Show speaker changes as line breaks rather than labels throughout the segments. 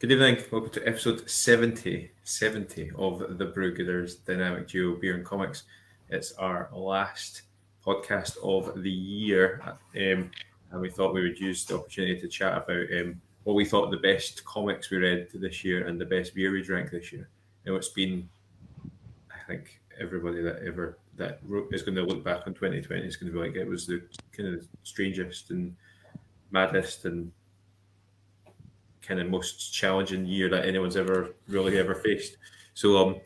Good evening. Welcome to episode 70 of the Brew Gooders Dynamic Duo Beer and Comics. It's our last podcast of the year, and we thought we would use the opportunity to chat about what we thought the best comics we read this year and the best beer we drank this year. And it's been, I think, everybody that is going to look back on 2020 is going to be like, it was the kind of strangest and maddest and kind of most challenging year that anyone's ever faced. So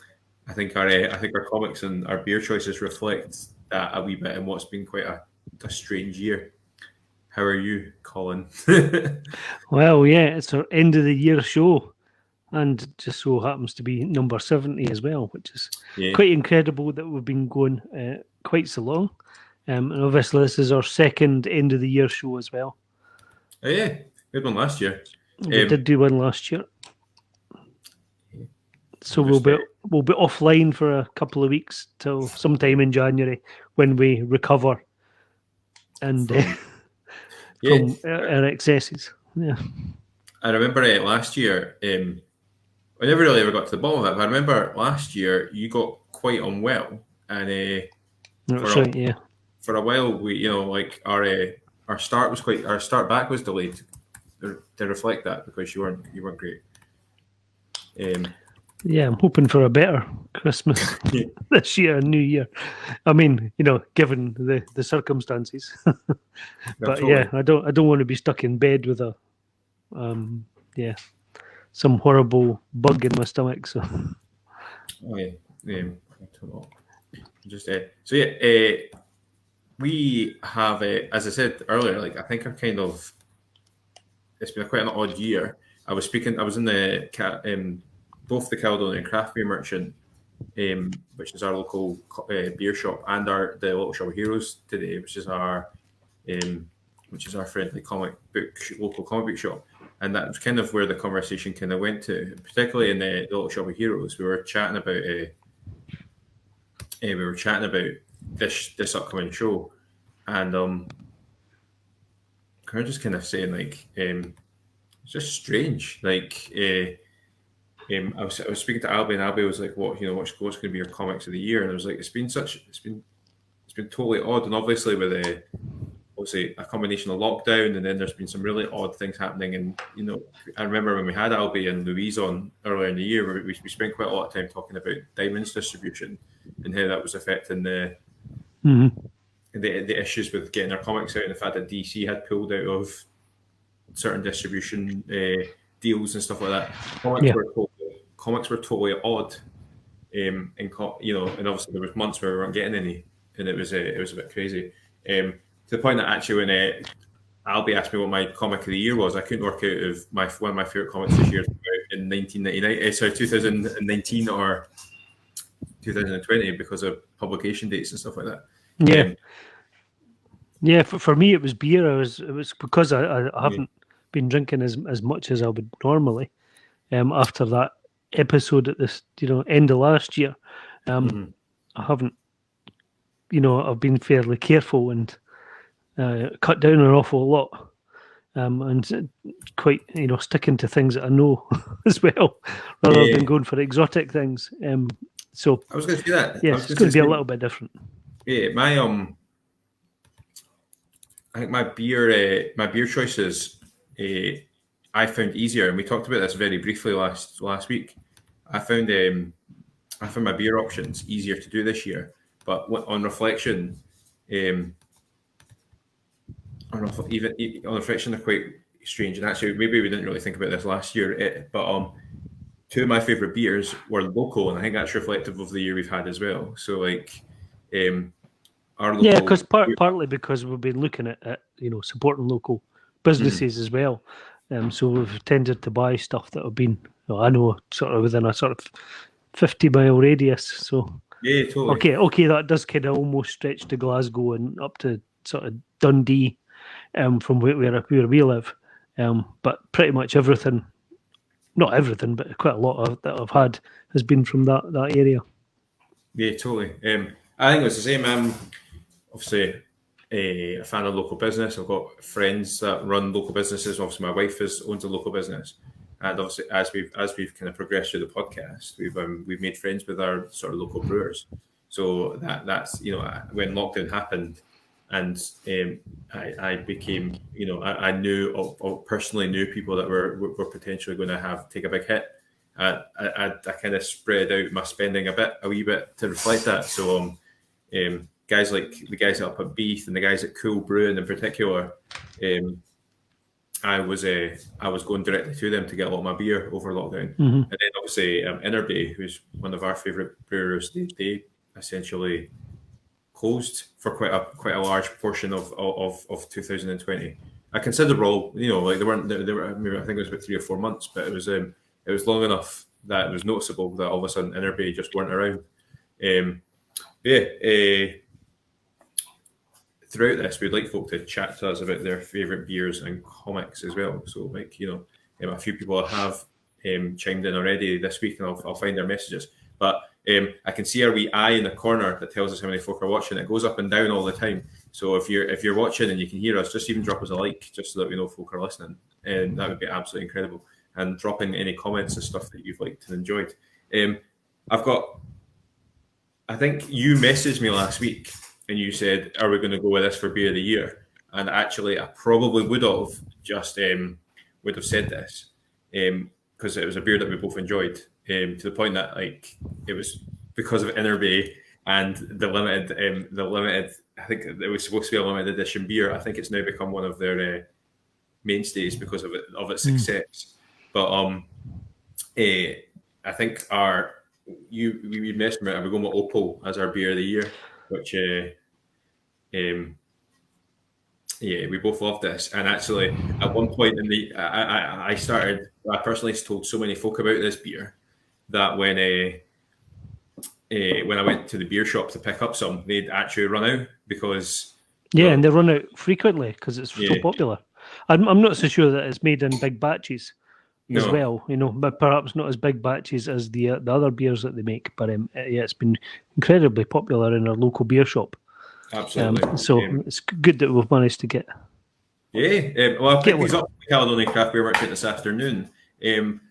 I think our comics and our beer choices reflect that a wee bit in what's been quite a strange year. How are you, Colin?
Well, yeah, it's our end of the year show, and just so happens to be number 70 as well, which is quite incredible that we've been going quite so long. And obviously, this is our second end of the year show as well.
Oh, yeah, good one last year.
We did do one last year, so we'll be offline for a couple of weeks till sometime in January when we recover and from our excesses. Yeah,
I remember last year. I never really ever got to the bottom of it, but I remember last year you got quite unwell, and for a while we, our start back was delayed to reflect that because you weren't great.
Yeah, I'm hoping for a better Christmas this year and New Year. I mean, given the circumstances. But totally. Yeah, I don't want to be stuck in bed with some horrible bug in my stomach. So.
We have as I said earlier, I think it's been quite an odd year. I was in the both the Caledonian Craft Beer Merchant, which is our local beer shop, and the Little Shop of Heroes today, which is our friendly local comic book shop, and that was kind of where the conversation kind of went to, particularly in the Little Shop of Heroes. We were chatting about this upcoming show, and we're just kind of saying it's just strange. I was speaking to Albie, and Albie was like, what's going to be your comics of the year? And I was like, it's been totally odd, and obviously with a combination of lockdown, and then there's been some really odd things happening. And I remember when we had Albie and Louise on earlier in the year, we spent quite a lot of time talking about Diamond's distribution and how that was affecting the issues with getting our comics out, and the fact that DC had pulled out of certain distribution deals and stuff like that. Comics were totally odd, and obviously there was months where we weren't getting any, and it was a bit crazy. To the point that actually when Albie asked me what my comic of the year was, I couldn't work out if one of my favorite comics this year in 2019 or 2020 because of publication dates and stuff like that.
Yeah. For me it was beer. It was because I haven't been drinking as much as I would normally after that episode at this end of last year. I haven't I've been fairly careful and cut down an awful lot, and quite sticking to things that I know as well, rather than going for exotic things. So
I was going to say that.
Yeah, it's going to be a little bit different.
Yeah, I think my beer choices I found easier, and we talked about this very briefly last week. I found my beer options easier to do this year, but on reflection, they're quite strange. And actually, maybe we didn't really think about this last year, but two of my favorite beers were local, and I think that's reflective of the year we've had as well. So our local,
because partly because we've been looking at supporting local businesses as well. So we've tended to buy stuff that have been, I know, sort of within a sort of 50-mile radius. So
yeah, totally.
Okay, that does kind of almost stretch to Glasgow and up to sort of Dundee, from where we live. But pretty much everything, not everything, but quite a lot of that I've had has been from that area.
Yeah, totally. I think it's the same. Obviously a fan of local business. I've got friends that run local businesses. Obviously, my wife owns a local business, And obviously, as we've kind of progressed through the podcast, we've made friends with our sort of local brewers. So that's when lockdown happened, and I became I knew or personally knew people that were potentially going to take a big hit. I kind of spread out my spending a wee bit to reflect that. So guys like the guys up at Beath and the guys at Cool Brewing in particular, I was going directly to them to get a lot of my beer over lockdown.
Mm-hmm.
And then obviously Innerby, who's one of our favourite brewers, they essentially closed for quite a large portion of 2020. A considerable, like they were maybe I think it was about 3 or 4 months, but it was long enough that it was noticeable that all of a sudden Innerby just weren't around. Throughout this, we'd like folk to chat to us about their favourite beers and comics as well. So, a few people have chimed in already this week, and I'll find their messages. But I can see our wee eye in the corner that tells us how many folk are watching. It goes up and down all the time. So if you're watching and you can hear us, just even drop us a like, just so that we know folk are listening, and that would be absolutely incredible. And dropping any comments and stuff that you've liked and enjoyed. I think you messaged me last week and you said, "Are we going to go with this for beer of the year?" And actually, I probably would have said this because it was a beer that we both enjoyed. To the point that it was because of Innerby and the limited. I think it was supposed to be a limited edition beer. I think it's now become one of their mainstays because of its success. But I think we messed with it, and we're going with Opal as our beer of the year, which we both loved this. And actually, at one point I personally told so many folk about this beer that when I went to the beer shop to pick up some, they'd actually run out because
and they run out frequently because it's so popular. I'm not so sure that it's made in big batches as well, but perhaps not as big batches as the other beers that they make. But it's been incredibly popular in our local beer shop.
Absolutely.
So it's good that we've managed to get.
Well, I picked these up at the Caledonian Craft Beer Market this afternoon.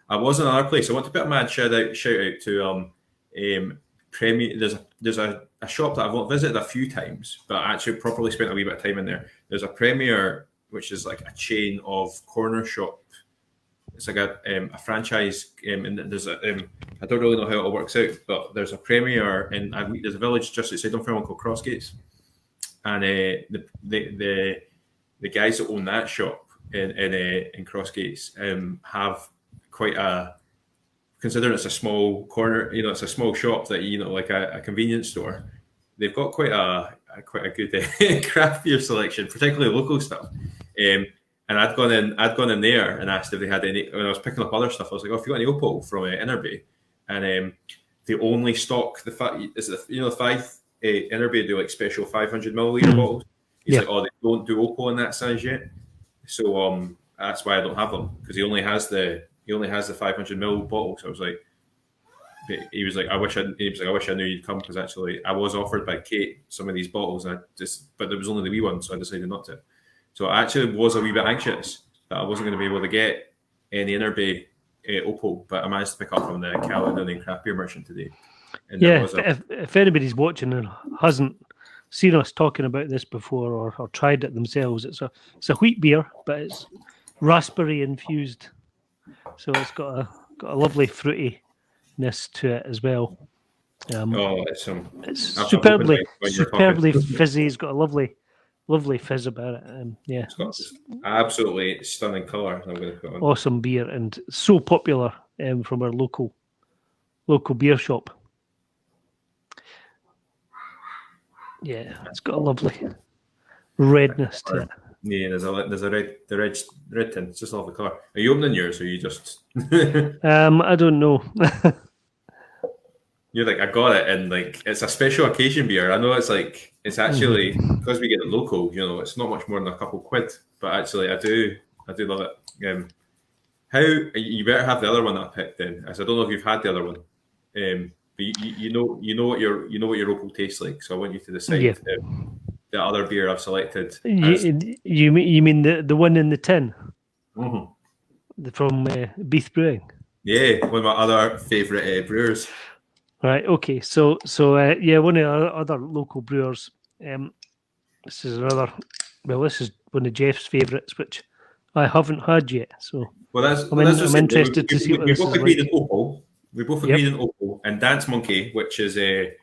I was in another place. I want to put a mad shout out to Premier. There's a shop that I've not visited a few times, but I actually properly spent a wee bit of time in there. There's a Premier, which is like a chain of corner shop. It's like a franchise, and there's I don't really know how it all works out, but there's a Premier, and there's a village just outside Dunfermline called Crossgates, and the guys that own that shop in Crossgates have quite considering it's a small corner, it's a small shop that like a convenience store. They've got quite a good craft beer selection, particularly local stuff. And I'd gone in there and asked if they had any. When I was picking up other stuff, I was like, "Oh, if you got any Opal from Innerby?" And they only stock the Innerby do like special 500 milliliter bottles. He's like, "Oh, they don't do Opal in that size yet." So that's why I don't have them, because he only has the 500 ml bottle. So I was like, he was like, I wish I knew you'd come, because actually I was offered by Kate some of these bottles, and but there was only the wee one, so I decided not to. So I actually was a wee bit anxious that I wasn't going to be able to get any Innerby Opal, but I managed to pick up from the Caledonian Craft Beer Merchant today. And
if anybody's watching and hasn't seen us talking about this before or tried it themselves, it's a wheat beer, but it's raspberry infused, so it's got a lovely fruitiness to it as well.
It's
superbly fizzy. It's got a lovely fizz about it.
It's got absolutely stunning colour. I'm going to put on.
Awesome beer, and so popular from our local beer shop. Yeah, it's got a lovely redness to it.
Yeah, there's a red tint. It's just a lovely colour. Are you opening yours, or are you just?
I don't know.
You're like, I got it, and like it's a special occasion beer. I know it's actually because we get it local. It's not much more than a couple quid, but actually I do love it. How you better have the other one that I picked then, as I don't know if you've had the other one. But you know what your Opal tastes like, so I want you to decide the other beer I've selected.
You mean the one in the tin?
Mm-hmm.
from Beath Brewing.
Yeah, one of my other favourite brewers.
Right. Okay. So yeah, one of our other local brewers. This is another. Well, this is one of Jeff's favourites, which I haven't had yet. So I'm interested to see what this is like.
We both agreed on Opal and Dance Monkey, which is a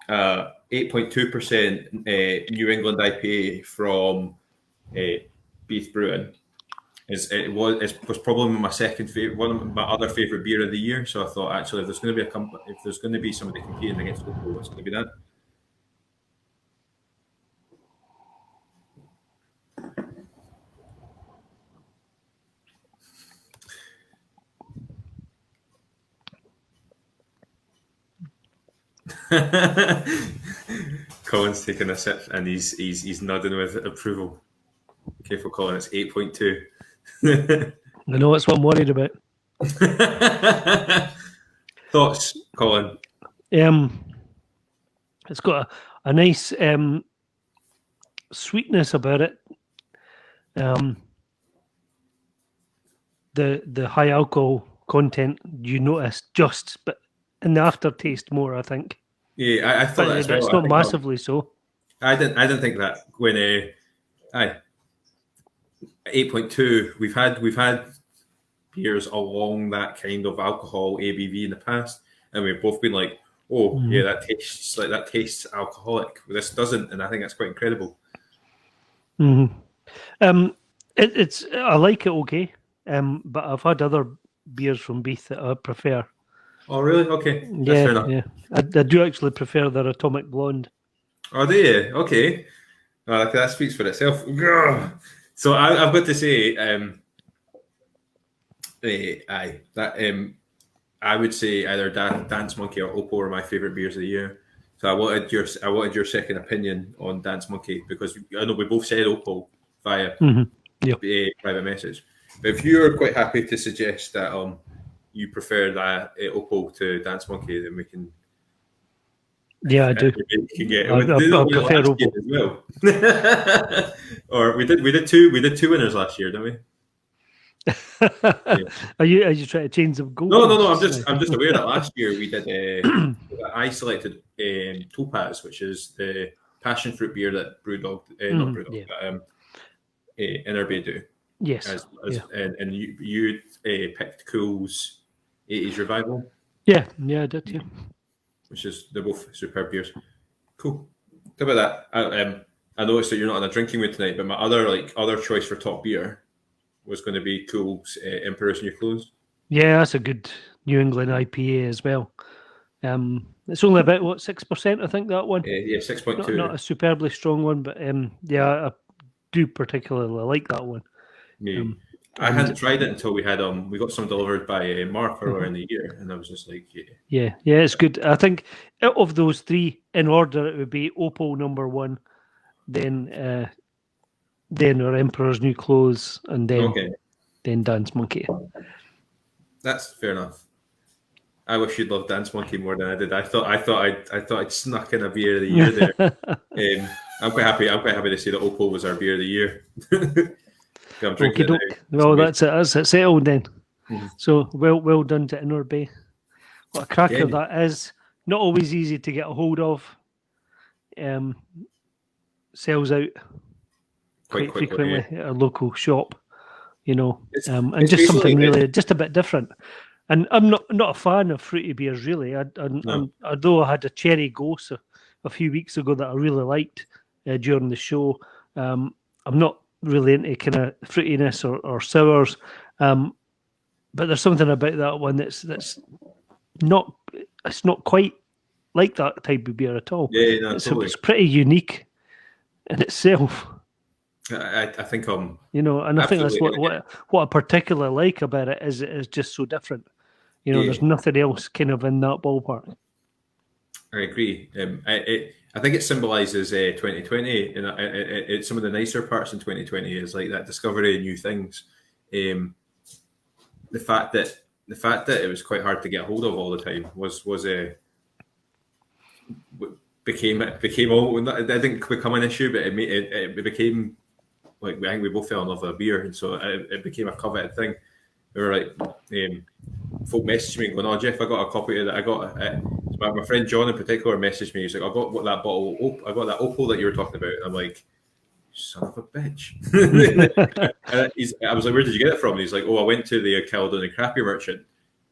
8.2% New England IPA from Beath Brewing. It was probably my second favorite, one of my other favorite beer of the year. So I thought, actually, if there's going to be somebody competing against Opal, it's going to be that. Colin's taking a sip and he's nodding with approval. Careful, Colin. It's 8.2.
I know that's what I'm worried about.
Thoughts, Colin?
It's got a nice sweetness about it. The high alcohol content you notice but in the aftertaste more, I think.
Yeah, I thought
that. It's not massively so.
I didn't think that when 8.2. We've had beers along that kind of alcohol ABV in the past, and we've both been like, "Oh, yeah, that tastes alcoholic." This doesn't, and I think that's quite incredible.
It's I like it okay, but I've had other beers from Beath that I prefer.
Oh, really? Okay, that's fair enough.
Yeah, I do actually prefer their Atomic Blonde.
Oh, do you? Okay, that speaks for itself. So I've got to say, I would say either Dance Monkey or Opal are my favourite beers of the year. So I wanted your second opinion on Dance Monkey, because I know we both said Opal via private message. But if you're quite happy to suggest that you prefer that Opal to Dance Monkey, then we can.
Yeah, I do.
I
prefer Opal
as well. Or we did two winners last year, didn't we?
Yeah. Are you trying to change the goal?
No. I'm just aware that last year we did. I selected Topaz, which is the passion fruit beer that Brewdog, not Brewdog, but Inner Bay do.
Yes.
And you picked Cool's 80s Revival.
Yeah, I did. Yeah.
Which is, they're both superb beers. Cool. How about that? I noticed that you're not in a drinking mood tonight, but my other choice for top beer was going to be Cool's Emperor's New Clothes.
Yeah, that's a good New England IPA as well. It's only about 6%, I think, that one.
Yeah, 6.2.
Not a superbly strong one, but I do particularly like that one.
Yeah. I hadn't tried it until we got some delivered by Mark earlier in the year, and I was just like,
yeah, it's good. I think out of those three, in order, it would be Opal number one, then our Emperor's New Clothes, and then Dance Monkey.
That's fair enough. I wish you'd loved Dance Monkey more than I did. I thought I'd snuck in a beer of the year there. I'm quite happy to say that Opal was our beer of the year. I'm drinking it now.
Well, that's it. That's it. Settled then. Mm-hmm. So well done to Inner Bay. What a cracker that is. Not always easy to get a hold of. Sells out quite frequently at a local shop, and just something really just a bit different. And I'm not a fan of fruity beers really. Although I had a cherry ghost a few weeks ago that I really liked during the show. I'm not really into kind of fruitiness or sours, but there's something about that one that's not quite like that type of beer at all.
Yeah,
totally. It's pretty unique in itself.
I think
and I think that's what I particularly like about it is it is just so different. There's nothing else kind of in that ballpark.
I agree. I think it symbolises 2020, and it's some of the nicer parts in 2020 is like that discovery of new things. The fact that it was quite hard to get hold of all the time became I didn't become an issue, but it became like I think we both fell in love with a beer, and so it became a coveted thing. we were like, folk messaged me going, "Oh, Jeff, I got a copy of that. I got my friend John in particular messaged me. He's like, I got that bottle. I got that Opal that you were talking about." And I'm like, "Son of a bitch!" I was like, "Where did you get it from?" And he's like, "Oh, I went to the Caledonia Craft Beer Merchant,"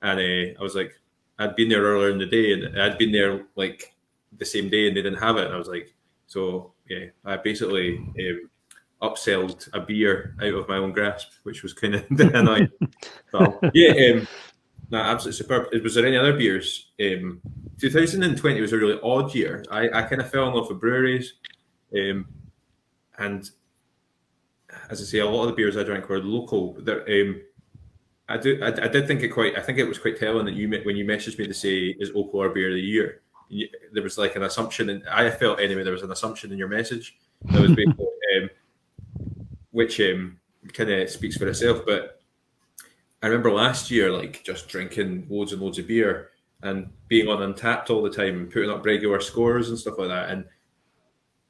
and I was like, I'd been there earlier in the day, and I'd been there like the same day, and they didn't have it. And I was like, so yeah, I basically upselled a beer out of my own grasp, which was kind of annoying. So, yeah, no, absolutely superb. Was there any other beers? 2020 was a really odd year. I kind of fell in love with breweries, and as I say, a lot of the beers I drank were local. I did think it quite. I think it was quite telling that when you messaged me to say is Opal our beer of the year, there was like an assumption, and I felt anyway there was an assumption in your message that was basically, which kind of speaks for itself. But I remember last year, like just drinking loads and loads of beer and being on Untapped all the time and putting up regular scores and stuff like that.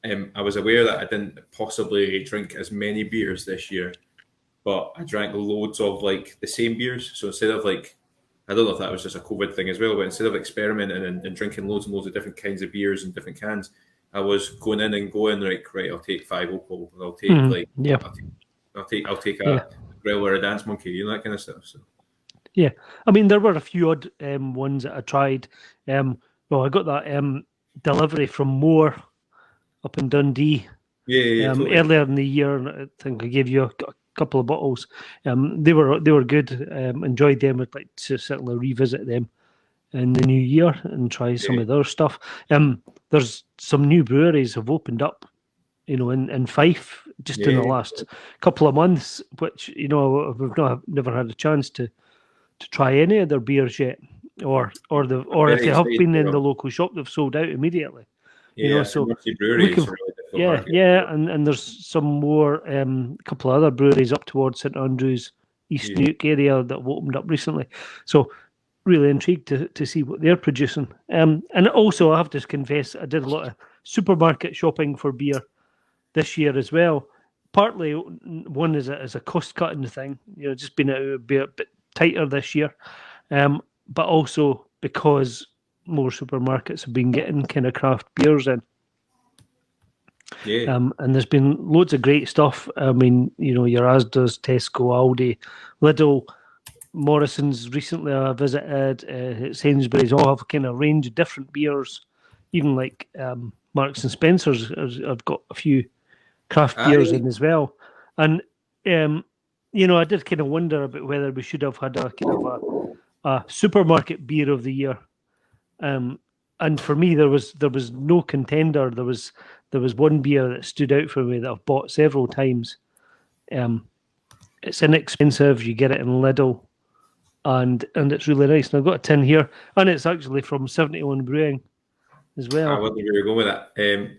And I was aware that I didn't possibly drink as many beers this year, but I drank loads of like the same beers. So instead of like, I don't know if that was just a COVID thing as well, but instead of experimenting and drinking loads and loads of different kinds of beers and different cans, I was going in and going like, right, I'll take 5 Opal, and I'll take I'll take a grill or a dance monkey, that kind of stuff. So
yeah, I mean there were a few odd ones that I tried. Well, I got that delivery from Moore up in Dundee.
Totally.
Earlier in the year, I think I gave you a couple of bottles. They were good. Enjoyed them. I'd like to certainly revisit them in the new year and try some of their stuff. There's some new breweries have opened up, in Fife just in the last couple of months, which we've never had a chance to try any of their beers yet, or if they have been in the local shop, they've sold out immediately. So
breweries.
And there's some more, a couple of other breweries up towards St Andrews, East Nuke area that have opened up recently. So really intrigued to see what they're producing. And also, I have to confess, I did a lot of supermarket shopping for beer this year as well. Partly, one is a cost cutting thing, just being a bit tighter this year, but also because more supermarkets have been getting kind of craft beers in. And there's been loads of great stuff. I mean, your Asda's, Tesco, Aldi, Lidl, Morrison's recently I visited, Sainsbury's, all have kind of range of different beers. Even like Marks and Spencer's have got a few craft beers in as well. And, I did kind of wonder about whether we should have had a kind of a supermarket beer of the year. And for me, there was no contender. There was one beer that stood out for me that I've bought several times. It's inexpensive. You get it in Lidl, and it's really nice. And I've got a tin here, and it's actually from 71 Brewing as well.
I wouldn't really go with that. I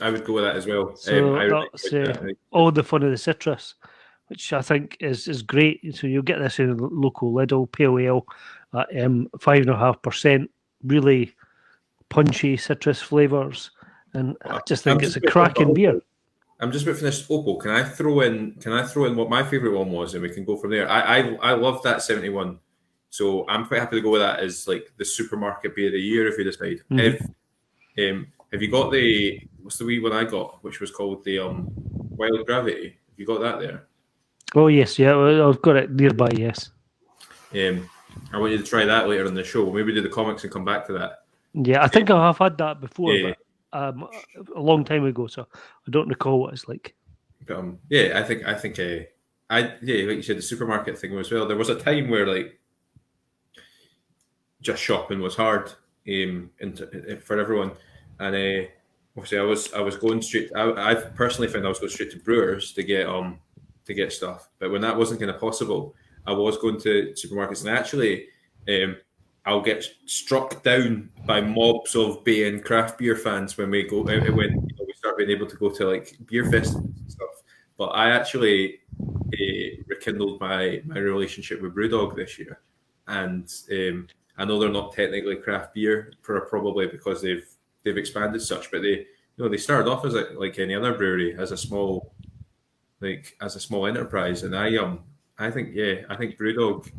would go with that as well.
So that's all the fun of the citrus, which I think is great. So you'll get this in a local Lidl pale ale at 5.5%. Really punchy citrus flavors, and I just think it's a cracking beer.
I'm just about finished Opal. Can I throw in what my favourite one was, and we can go from there? I love that 71, so I'm quite happy to go with that as like the supermarket beer of the year if you decide. Have you got what's the wee one I got, which was called the Wild Gravity? Have you got that there?
Oh yes, yeah, I've got it nearby. Yes.
I want you to try that later in the show. Maybe do the comics and come back to that.
Yeah, I think I have had that before, but a long time ago, so I don't recall what it's like.
But, I think like you said, the supermarket thing as well. There was a time where like just shopping was hard for everyone, and obviously I was going straight. I personally found I was going straight to brewers to get stuff, but when that wasn't kind of possible, I was going to supermarkets, and actually, I'll get struck down by mobs of Bay and craft beer fans when we start being able to go to like beer festivals and stuff. But I actually rekindled my relationship with BrewDog this year, and I know they're not technically craft beer, probably because they've expanded such, but they started off as like any other brewery, as a small enterprise, and I think BrewDog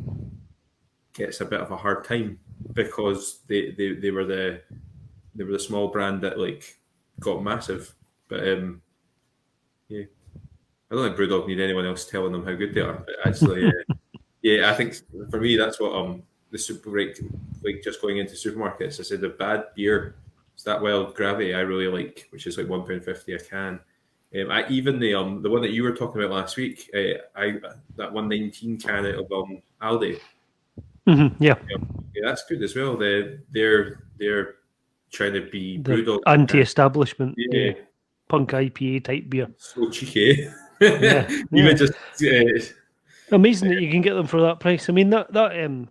gets a bit of a hard time because they were the small brand that like got massive. But yeah, I don't think BrewDog need anyone else telling them how good they are. But actually, yeah, I think for me that's what the super like just going into supermarkets. I said the bad beer, it's that Wild Gravity I really like, which is like £1.50 a can. I even the one that you were talking about last week, that 119 can out of Aldi.
Yeah,
that's good as well. They're trying to be BrewDog
anti-establishment, punk IPA type beer.
So cheeky.
Even
just
amazing that you can get them for that price. I mean that one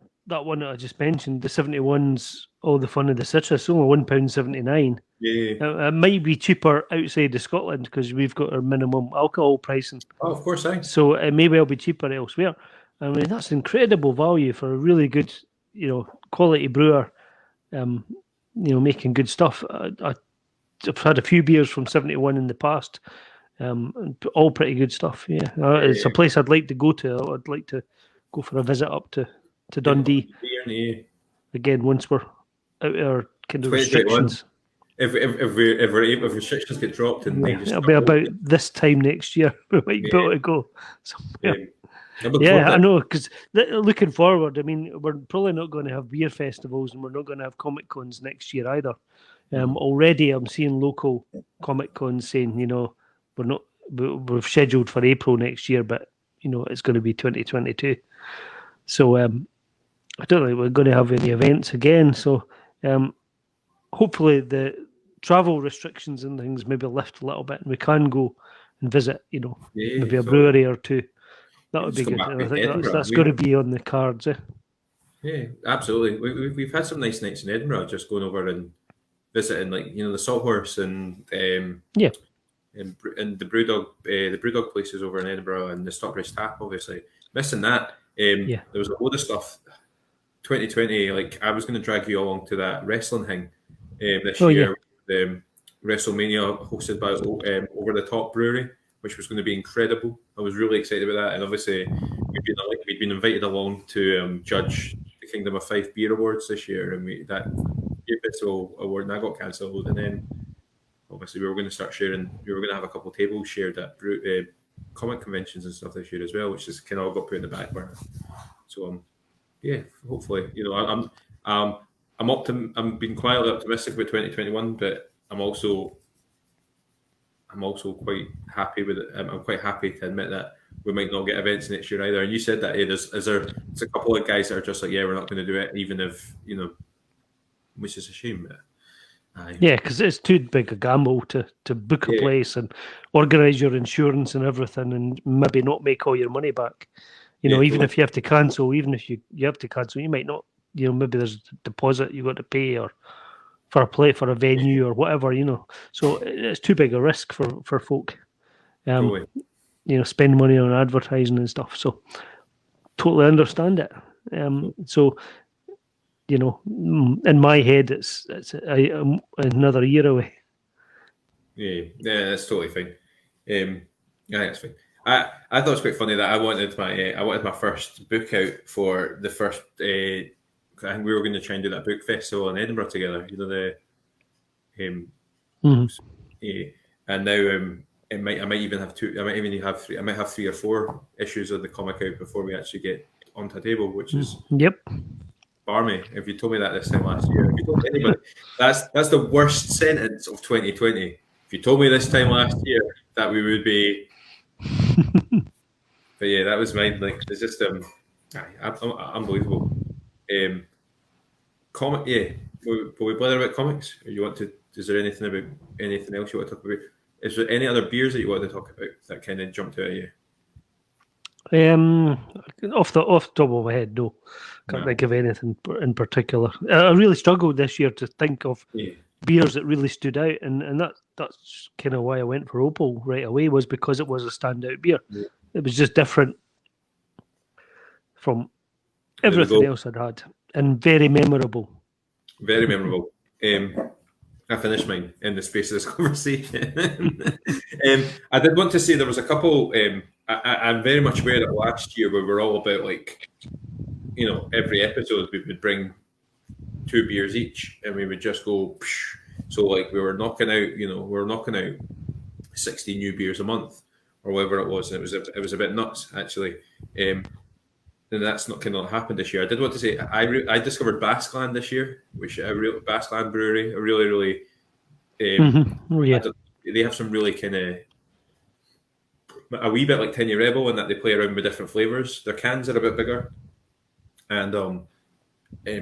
that I just mentioned, the 71's All the Fun of the Citrus, only £1.79.
Yeah,
it might be cheaper outside of Scotland because we've got our minimum alcohol pricing.
Oh, of course,
so it may well be cheaper elsewhere. I mean that's incredible value for a really good, quality brewer, making good stuff. I've had a few beers from 71 in the past, all pretty good stuff. It's a place I'd like to go to. I'd like to go for a visit up to Dundee again once we're out of our kind of restrictions.
If restrictions get dropped, and
it'll be about this time next year we might be able to go somewhere. I know, because looking forward, I mean, we're probably not going to have beer festivals and we're not going to have Comic Cons next year either. Already I'm seeing local Comic Cons saying, we're scheduled for April next year, but, it's going to be 2022. So I don't think we're going to have any events again. So hopefully the travel restrictions and things maybe lift a little bit and we can go and visit, maybe a brewery or two. That would be good. I think that's going to be on the cards.
Yeah, absolutely. We've had some nice nights in Edinburgh, just going over and visiting, like the Salthorse and and the BrewDog places over in Edinburgh and the Stockbridge Tap. Obviously, missing that. There was a load of stuff. 2020, like I was going to drag you along to that wrestling thing this year. The WrestleMania hosted by Over the Top Brewery, which was going to be incredible. I was really excited about that, and obviously we'd been invited along to judge the Kingdom of Fife Beer Awards this year, and that Beer Festival award and that got cancelled, and then obviously we were going to start sharing. We were going to have a couple of tables shared at comic conventions and stuff this year as well, which is kind of all got put in the back burner. So hopefully, I'm being quietly optimistic about 2021, but I'm also quite happy with it. I'm quite happy to admit that we might not get events next year either. And you said that there's a couple of guys that are just like, we're not going to do it, even if which is a shame.
Because it's too big a gamble to book a place and organise your insurance and everything, and maybe not make all your money back. Even if you have to cancel, even if you have to cancel, you might not. Maybe there's a deposit you got to pay or for a venue or whatever. So it's too big a risk for folk. Spend money on advertising and stuff. So totally understand it. So in my head, it's another year away.
Yeah, that's totally fine. I think that's fine. I thought it was quite funny that I wanted my first book out for the first. I think we were going to try and do that book festival in Edinburgh together. And now I might even have two. I might even have three. I might have 3 or 4 issues of the comic out before we actually get onto a table, which is barmy. If you told me that this time last year, if you told anybody, that's the worst sentence of 2020. If you told me this time last year that we would be, but yeah, that was mine. Like it's just unbelievable. Comic, will we blather about comics? Or you want to? Is there anything else you want to talk about? Is there any other beers that you want to talk about that kind of jumped out at you?
Off the top of my head, no. Can't think of anything in particular. I really struggled this year to think of beers that really stood out, and that's kind of why I went for Opal right away, was because it was a standout beer. It was just different from everything else I'd had, and very memorable.
Very memorable. I finished mine in the space of this conversation. I did want to say there was a couple. I'm very much aware that last year we were all about like, every episode we would bring 2 beers each, and we would just go. Psh. So like we were knocking out 60 new beers a month or whatever it was, and it was a bit nuts actually. And that's not kind of happened this year. I did want to say I discovered Basqueland this year, which Basqueland Brewery, a really
Oh yeah,
they have some really kind of a wee bit like Tinny Rebel in that they play around with different flavors. Their cans are a bit bigger, and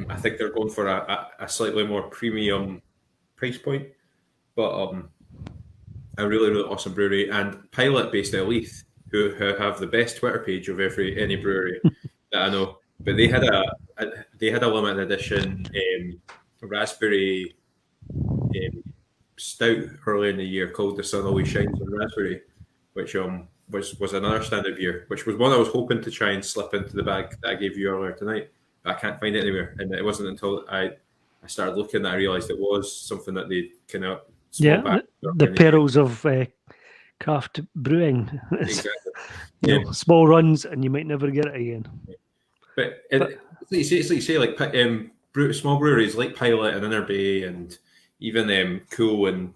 I think they're going for a slightly more premium price point, but a really really awesome brewery. And Pilot, based out of Leith, who have the best Twitter page of any brewery that I know. But they had a limited edition raspberry stout earlier in the year called The Sun Always Shines on Raspberry, which was another standard beer, which was one I was hoping to try and slip into the bag that I gave you earlier tonight, but I can't find it anywhere. And it wasn't until I started looking that I realised it was something that they kind of back
the perils of craft brewing.
Exactly.
Small runs and you might never get it again.
But it's like you say, like small breweries like Pilot and Inner Bay and even Cool and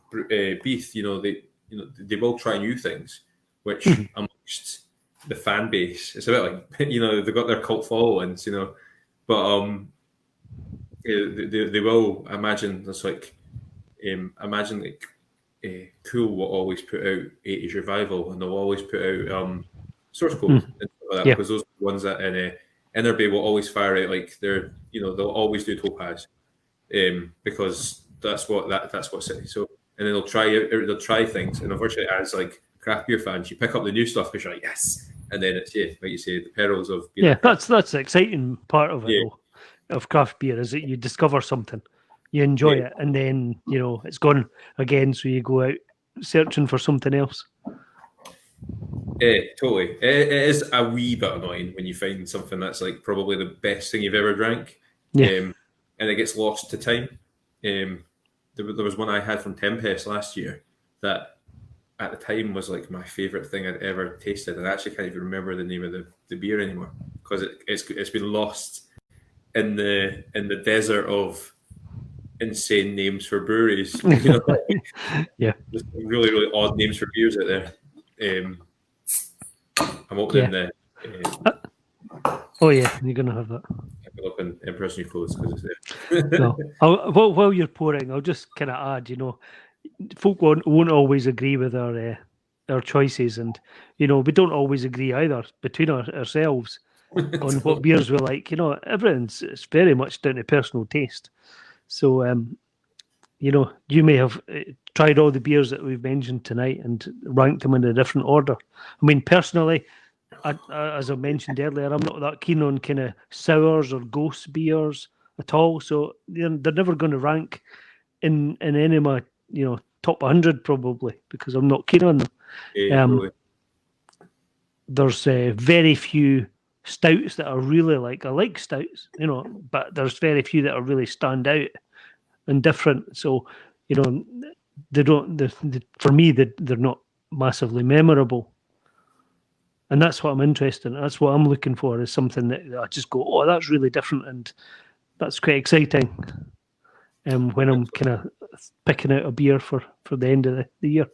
Beath, they will try new things, which amongst the fan base, it's a bit like they've got their cult followings, but they will imagine there's like Cool will always put out 80s Revival, and they'll always put out Source Code and stuff like that, because those are the ones that in Inner Bay will always fire out like they'll always do Topaz, because that's what's it. So, and then they'll try things, and unfortunately, as like craft beer fans, you pick up the new stuff because you're like yes, and then it's like you say, the perils of being
that's the exciting part of it though, of craft beer, is that you discover something, you enjoy it, and then it's gone again, so you go out searching for something else.
Totally. It is a wee bit annoying when you find something that's like probably the best thing you've ever drank, and it gets lost to time. There was one I had from Tempest last year that at the time was like my favourite thing I'd ever tasted, and I actually can't even remember the name of the beer anymore because it's been lost in the desert of insane names for breweries. There's really really odd names for beers out there. I'm opening the.
You're gonna have that.
I'm opening Emperor's New Clothes because it's there.
No. While you're pouring, I'll just kind of add. Folk won't always agree with our choices, and we don't always agree either between ourselves on what beers we like. It's very much down to personal taste. So you may have tried all the beers that we've mentioned tonight and ranked them in a different order. I mean, personally, as I mentioned earlier, I'm not that keen on kind of sours or ghost beers at all. So they're never going to rank in any of my top 100 probably, because I'm not keen on them.
Really.
There's very few stouts that I really like. I like stouts, but there's very few that are really stand out and different. So they don't. For me, they're not massively memorable. And that's what I'm interested in. That's what I'm looking for, is something that I just go, oh, that's really different, and that's quite exciting. When I'm kind of picking out a beer for the end of the year.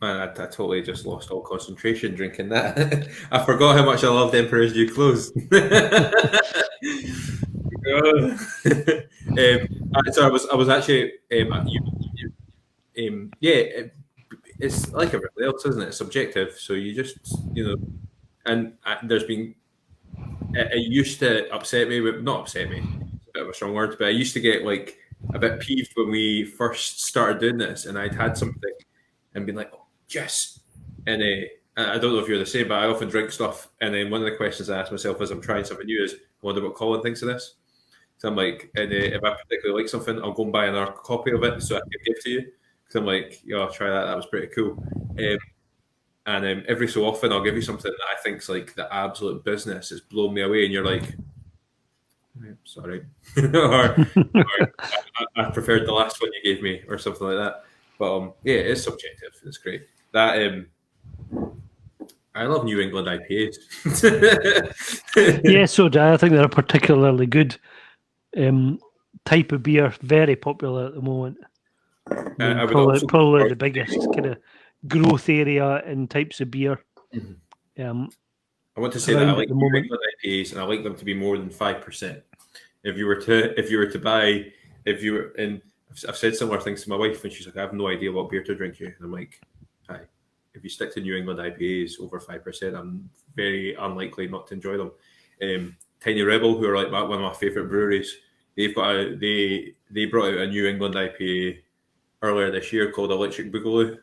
Man, I totally just lost all concentration drinking that. I forgot how much I loved Emperor's New Clothes. So I was actually it's like everything else, isn't it? It's subjective. So you just and there's been it used to upset me, but not upset me. It's a bit of a strong word, but I used to get like a bit peeved when we first started doing this, and I'd had something and been like, oh, yes, and I don't know if you're the same, but I often drink stuff, and then one of the questions I ask myself as I'm trying something new is, I wonder what Colin thinks of this. So I'm like, and if I particularly like something, I'll go and buy another copy of it so I can give to you. Because I'm like, I'll try that. That was pretty cool. And every so often, I'll give you something that I think's like the absolute business. It's blown me away, and you're like, sorry, or I preferred the last one you gave me, or something like that. But yeah, it's subjective. It's great. That I love New England IPAs.
Yeah, so do I. I think they're a particularly good type of beer, very popular at the moment.
I would
probably
also
probably the biggest kind of growth area in types of beer.
I want to say that I
around at
like
the
New
moment.
England IPAs, and I like them to be more than 5%. If you were to buy, if you were in, I've said similar things to my wife, and she's like, I have no idea what beer to drink you, and I'm like, hi. If you stick to New England IPAs over 5%, I'm very unlikely not to enjoy them. Tiny Rebel, who are like one of my favorite breweries, they've got they brought out a New England IPA earlier this year called Electric Boogaloo.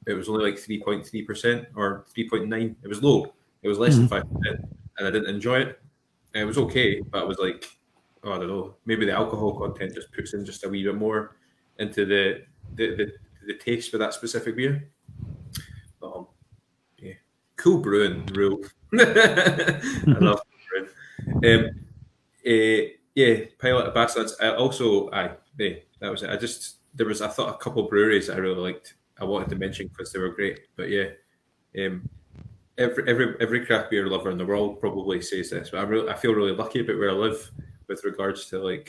It was only like 3.3% or 3.9. It was low. It was less than 5%, and I didn't enjoy it. And it was okay, but I was like, oh, I don't know. Maybe the alcohol content just puts in just a wee bit more into the taste for that specific beer. Yeah, cool brewing rule. I love brewing. Yeah, Pilot of Bastards. That was it. I thought a couple of breweries that I really liked. I wanted to mention because they were great. But yeah, every craft beer lover in the world probably says this, but I feel really lucky about where I live with regards to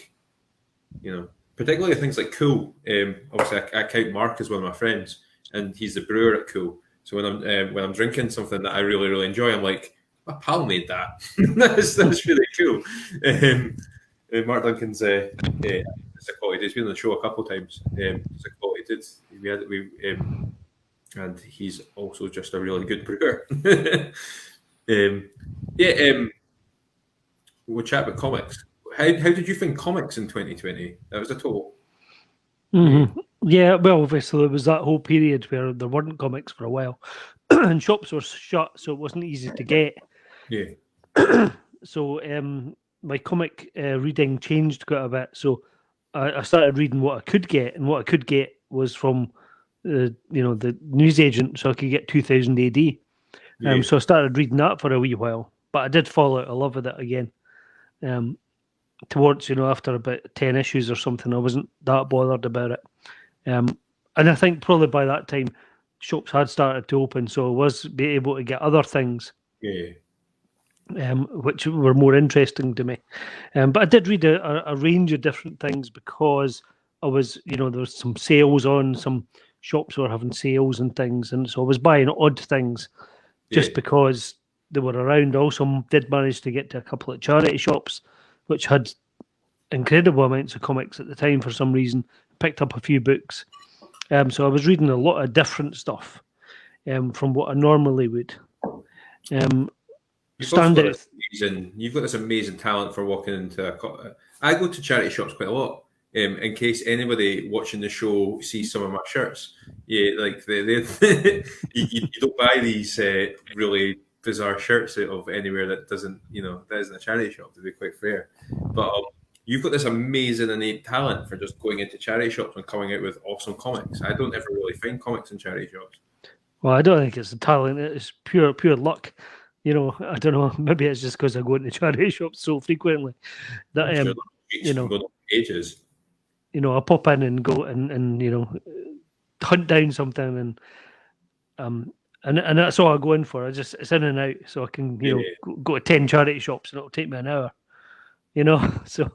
particularly things like Cool. Obviously, I count Mark as one of my friends, and he's the brewer at Cool. So when I'm drinking something that I really really enjoy, I'm like, my pal made that. that's really cool. Mark Duncan's it's a quality. He's been on the show a couple of times. It's a quality dude. And he's also just a really good brewer. We'll chat about comics. How did you think comics in 2020? That was a total.
Yeah, well, obviously there was that whole period where there weren't comics for a while, and shops were shut, so it wasn't easy to get.
Yeah.
So my comic reading changed quite a bit. So I started reading what I could get, and what I could get was from the newsagent, so I could get 2000 AD.
Yeah.
So I started reading that for a wee while, but I did fall out of love with it again. Towards after about 10 issues or something, I wasn't that bothered about it. And I think probably by that time, shops had started to open, so I was be able to get other things.
Yeah.
Which were more interesting to me. But I did read a range of different things because I was, there was some sales on, some shops were having sales and things, and so I was buying odd things just because they were around. Also, did manage to get to a couple of charity shops which had incredible amounts of comics at the time for some reason. Picked up a few books. So I was reading a lot of different stuff from what I normally would.
You've got this amazing talent for walking into I go to charity shops quite a lot. In case anybody watching the show sees some of my shirts, like they you don't buy these really bizarre shirts out of anywhere that isn't a charity shop, to be quite fair. But you've got this amazing innate talent for just going into charity shops and coming out with awesome comics. I don't ever really find comics in charity shops.
Well, I don't think it's a talent; it's pure luck. I don't know. Maybe it's just because I go into charity shops so frequently that
ages.
I pop in and go and hunt down something and that's all I go in for. It's in and out, so I can go to 10 charity shops and it'll take me an hour. So.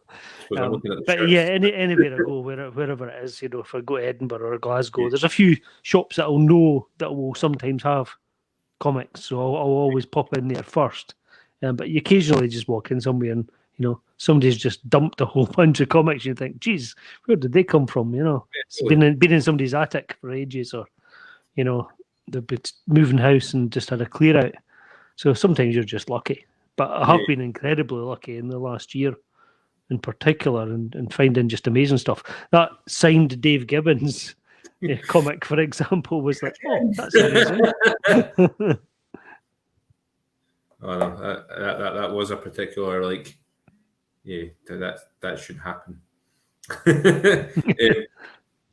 But yeah, anywhere I go, wherever it is, if I go to Edinburgh or Glasgow, there's a few shops that I'll know that will sometimes have comics, so I'll always pop in there first. But you occasionally just walk in somewhere and somebody's just dumped a whole bunch of comics. You think, geez, where did they come from? It's been in somebody's attic for ages, or they've been moving house and just had a clear out. So sometimes you're just lucky. But I have been incredibly lucky in the last year, in particular, and finding just amazing stuff. That signed Dave Gibbons comic, for example, was like, oh, that's amazing.
Oh no, that was a particular that should happen.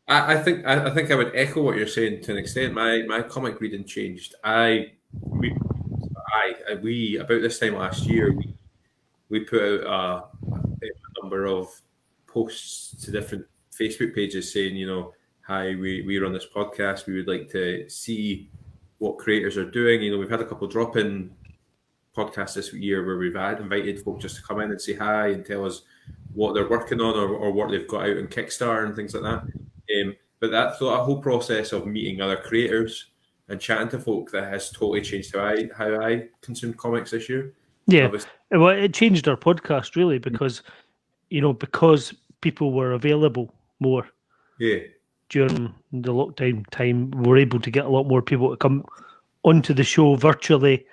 I think I would echo what you're saying to an extent. My comic reading changed. We about this time last year we put out a number of posts to different Facebook pages saying, hi, we run this podcast. We would like to see what creators are doing. We've had a couple drop-in podcasts this year where we've invited folk just to come in and say hi and tell us what they're working on or what they've got out on Kickstarter and things like that. But that whole process of meeting other creators and chatting to folk, that has totally changed how I consume comics this year.
Yeah, well, it changed our podcast really because because people were available more.
Yeah.
During the lockdown time, we were able to get a lot more people to come onto the show virtually,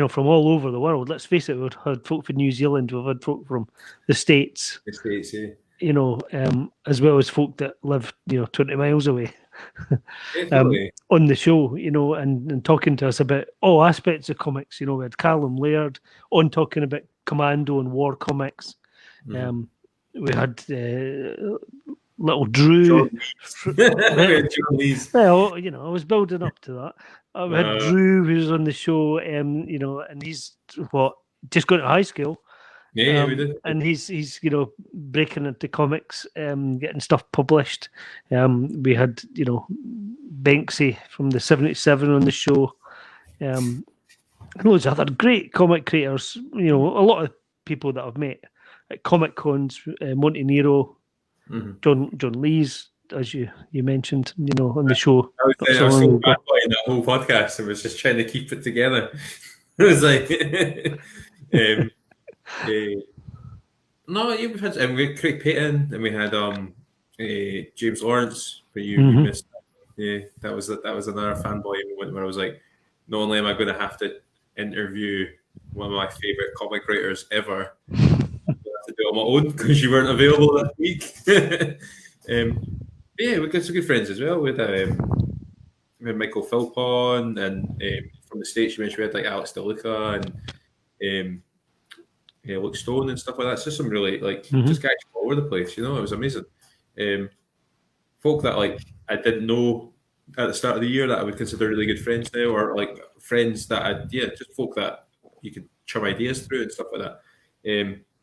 from all over the world. Let's face it, we've had folk from New Zealand, we've had folk from the States.
The States, yeah.
As well as folk that live, 20 miles away. On the show, and talking to us about all aspects of comics. We had Callum Laird on talking about Commando and war comics. Mm-hmm. We had little Drew. Well, I was building up to that. We had Drew, who's on the show, and he's just going to high school.
Yeah, we did.
And he's breaking into comics, getting stuff published. We had Banksy from the 77 on the show. And loads of other great comic creators. A lot of people that I've met at Comic Cons. Monty Nero, John Lees, as you mentioned, on the show.
I was so bad in that whole podcast. I was just trying to keep it together. It was like. No, yeah, we had Craig Payton, and we had James Lawrence, but you missed that. Yeah, that was another fanboy moment where I was like, not only am I going to have to interview one of my favorite comic writers ever, I have to do it on my own because you weren't available that week. Yeah, we got some good friends as well. We had Michael Philpon, and from the States you mentioned we had like Alex DeLuca and Luke Stone and stuff like that. It's just some really just guys all over the place. It was amazing. Folk that I didn't know at the start of the year that I would consider really good friends now, or friends that just folk that you can chum ideas through and stuff like that.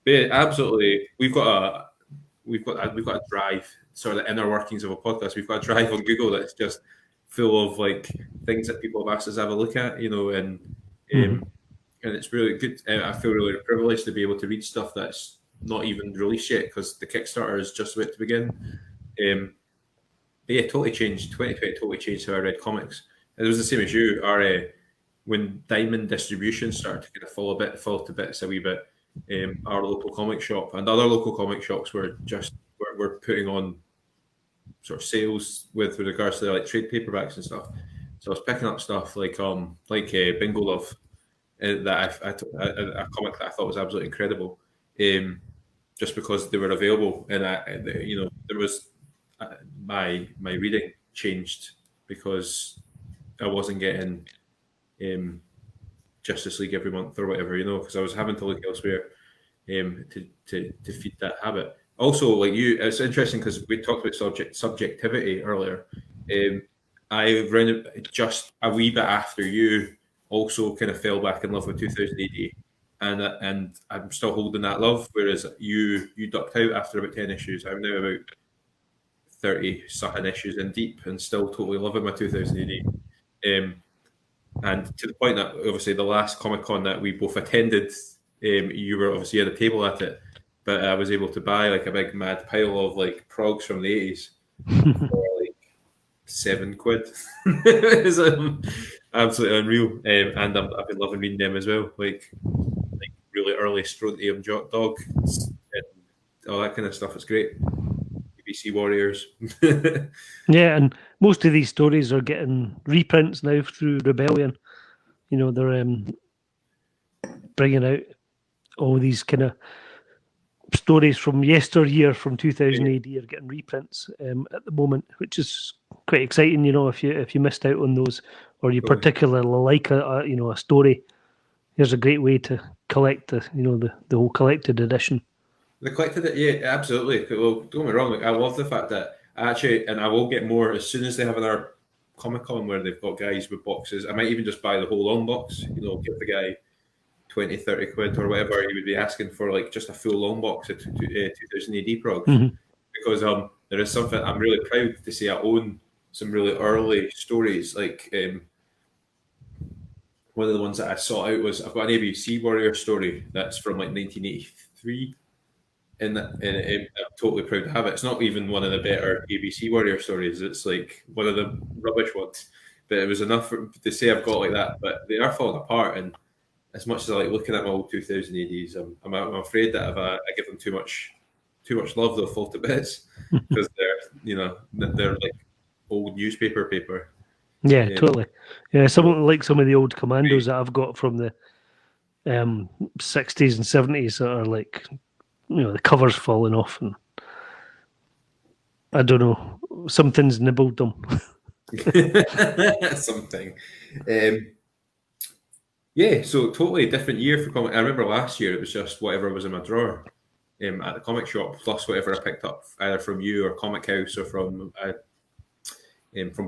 But yeah, absolutely, we've got a drive, sort of the inner workings of a podcast. We've got a drive on Google that's just full of things that people have asked us to have a look at, and it's really good. I feel really privileged to be able to read stuff that's not even released yet because the Kickstarter is just about to begin. But yeah, totally changed. 2020 totally changed how I read comics. And it was the same as you. When Diamond Distribution started to kind of fall to bits a wee bit, our local comic shop and other local comic shops were putting on sort of sales with regards to their trade paperbacks and stuff. So I was picking up stuff like Bingo Love. That a comic that I thought was absolutely incredible, just because they were available, and there was my reading changed because I wasn't getting Justice League every month or whatever, because I was having to look elsewhere to feed that habit. Also, it's interesting because we talked about subjectivity earlier. I ran it just a wee bit after you. Also kind of fell back in love with 2000 AD, and I'm still holding that love, whereas you ducked out after about 10 issues. I'm now about 30 something issues in deep and still totally loving my 2000 AD. And to the point that obviously the last Comic-Con that we both attended, you were obviously at the table at it, but I was able to buy a big mad pile of progs from the 80s for £7. It's absolutely unreal, and I've been loving reading them as well, like really early Strontium Dog and all that kind of stuff. It's great. BBC Warriors.
Yeah, and most of these stories are getting reprints now through Rebellion. They're bringing out all these kind of stories from yesteryear, from 2000 AD, are getting reprints at the moment, which is quite exciting. If you missed out on those, or you particularly like a story, here's a great way to collect the whole collected edition.
The collected, yeah, absolutely. Well, don't get me wrong. I love the fact that and I will get more as soon as they have another Comic-Con where they've got guys with boxes. I might even just buy the whole long box. Give the guy 20, 30 quid or whatever he would be asking for, just a full long box of 2000 AD prog. Because there is something I'm really proud to say I own some really early stories. Like one of the ones that I sought out was I've got an ABC Warrior story that's from like 1983. And I'm totally proud to have it. It's not even one of the better ABC Warrior stories. It's like one of the rubbish ones. But it was enough to say I've got like that. But they are falling apart. And as much as I like looking at my old 2000 ADs, I'm afraid that if I give them too much love, they'll fall to bits because they're like old newspaper paper.
Yeah, totally. Yeah, some of the old Commandos that I've got from the 60s and 70s that are like, the cover's falling off, and I don't know, something's nibbled them.
Something. Yeah, so totally different year for comic. I remember last year it was just whatever was in my drawer at the comic shop, plus whatever I picked up either from you or Comic House or from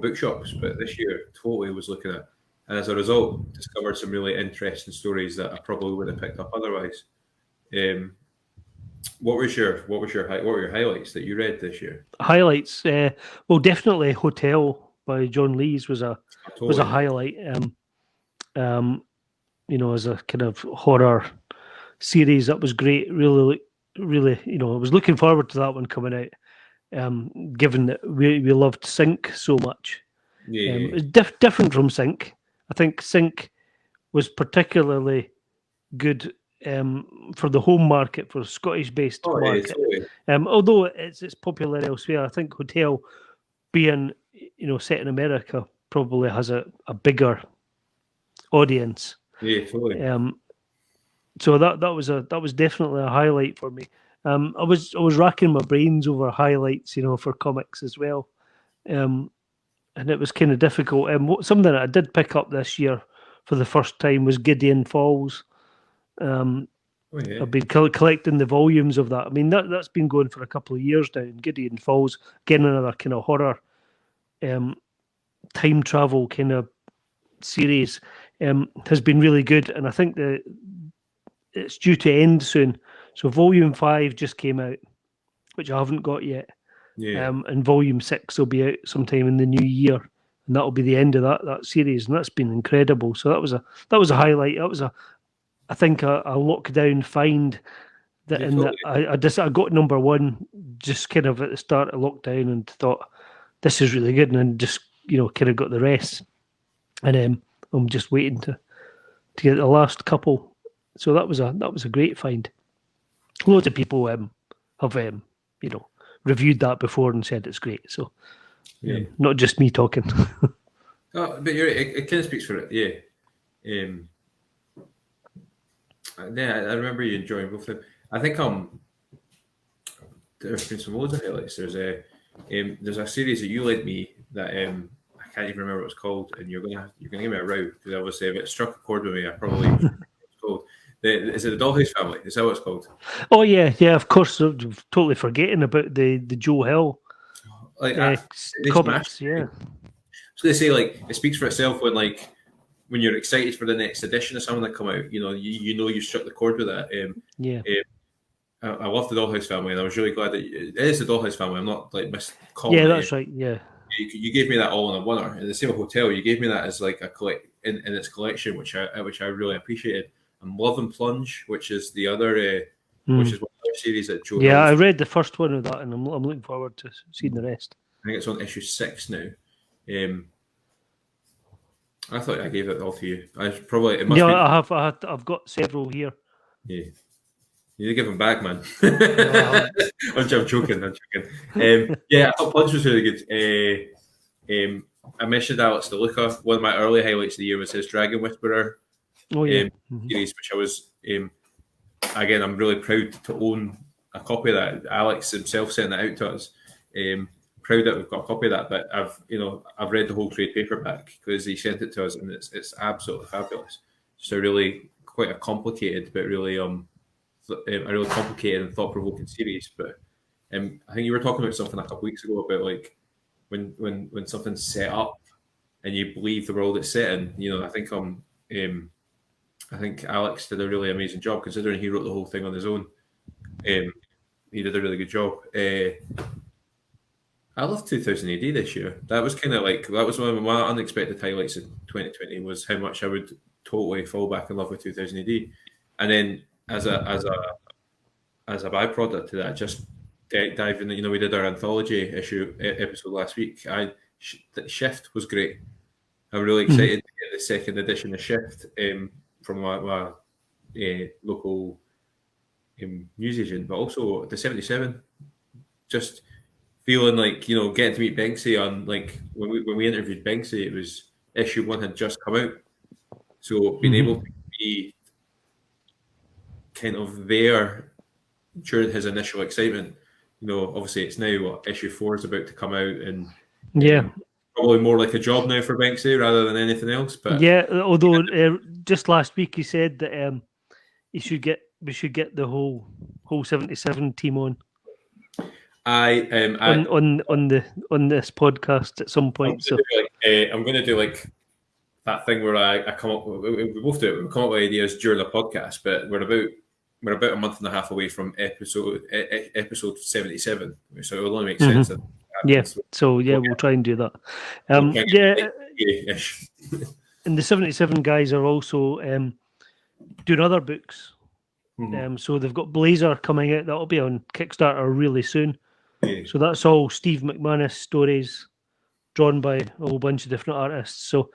bookshops. But this year, totally was looking at, and as a result, discovered some really interesting stories that I probably would have picked up otherwise. What were your highlights that you read this year?
Highlights, well, definitely Hotel by John Lees was a highlight. As a kind of horror series, that was great. Really, really, I was looking forward to that one coming out. Given that we loved Sync so much, it's different from Sync. I think Sync was particularly good for the home market, for Scottish-based market. Although it's popular elsewhere, I think Hotel, being set in America, probably has a bigger audience.
Yeah, totally.
So that was definitely a highlight for me. I was racking my brains over highlights, for comics as well, and it was kind of difficult. Something that I did pick up this year for the first time was Gideon Falls. I've been collecting the volumes of that. I mean, that's been going for a couple of years now. And Gideon Falls, again, another kind of horror, time travel kind of series, has been really good. And I think that it's due to end soon. So Volume 5 just came out, which I haven't got yet.
Yeah.
And Volume 6 will be out sometime in the new year. And that'll be the end of that series. And that's been incredible. So that was a highlight. That was I think a lockdown find that I got number one just kind of at the start of lockdown and thought this is really good, and then just kind of got the rest, and I'm just waiting to get the last couple. So that was a great find. Loads of people have reviewed that before and said it's great. So not just me talking.
But it kind of speaks for it. Yeah. I remember you enjoying both of them. I think there's been some loads of highlights. There's a series that you lent me that I can't even remember what it's called, and you're gonna give me a row because obviously if it struck a chord with me, I probably it's called. Is it the Dollhouse Family? Is that what it's called?
Oh yeah, of course. I'm totally forgetting about the Joe Hill comics. Yeah.
So they say it speaks for itself when you're excited for the next edition of something that come out, you struck the chord with that. I love the Dollhouse Family, and I was really glad that it is the Dollhouse Family. I'm not miscalling it.
Yeah, that's right. Yeah,
you gave me that all in a oneer, and the same with Hotel. You gave me that as a in its collection, which I really appreciated. And Love and Plunge, which is the other, which is one of the series that Joe.
Yeah, I read the first one of that, and I'm looking forward to seeing the rest.
I think it's on issue 6 now. I thought I gave it all to you.
I've got several here.
Yeah, you need to give them back, man. I'm joking. I thought Plunge was really good. I mentioned Alex DeLuca. One of my early highlights of the year was his Dragon Whisperer series, which I was again. I'm really proud to own a copy of that. Alex himself sent that out to us. Proud that we've got a copy of that, but I've read the whole trade paperback because he sent it to us, and it's absolutely fabulous. Just a really quite a complicated, but really a really complicated and thought-provoking series. But I think you were talking about something a couple of weeks ago about when something's set up and you believe the world it's set in. I think Alex did a really amazing job considering he wrote the whole thing on his own. He did a really good job. I love 2000 AD this year. That was kind of like that was one of my unexpected highlights in 2020 was how much I would totally fall back in love with 2000 AD, and then as a byproduct to that, just dive in. You know, we did our anthology episode last week. The Shift was great. I'm really excited to get the second edition of Shift from my local news agent, but also the 77. Just feeling like, you know, getting to meet Banksy on, like, when we interviewed Banksy, it was issue 1 had just come out. So being able to be kind of there during his initial excitement, you know, obviously it's now what issue 4 is about to come out, and probably more like a job now for Banksy rather than anything else. But
although just last week he said that we should get the whole 77 team on. On this podcast at some point.
I'm going to do like that thing where I come up. We both do it. We come up with ideas during the podcast, but we're about a month and a half away from episode 77, so it will only make sense.
We'll try and do that. And the 77 guys are also doing other books. So they've got Blazer coming out. That'll be on Kickstarter really soon.
Yeah.
So that's all Steve McManus stories drawn by a whole bunch of different artists. So,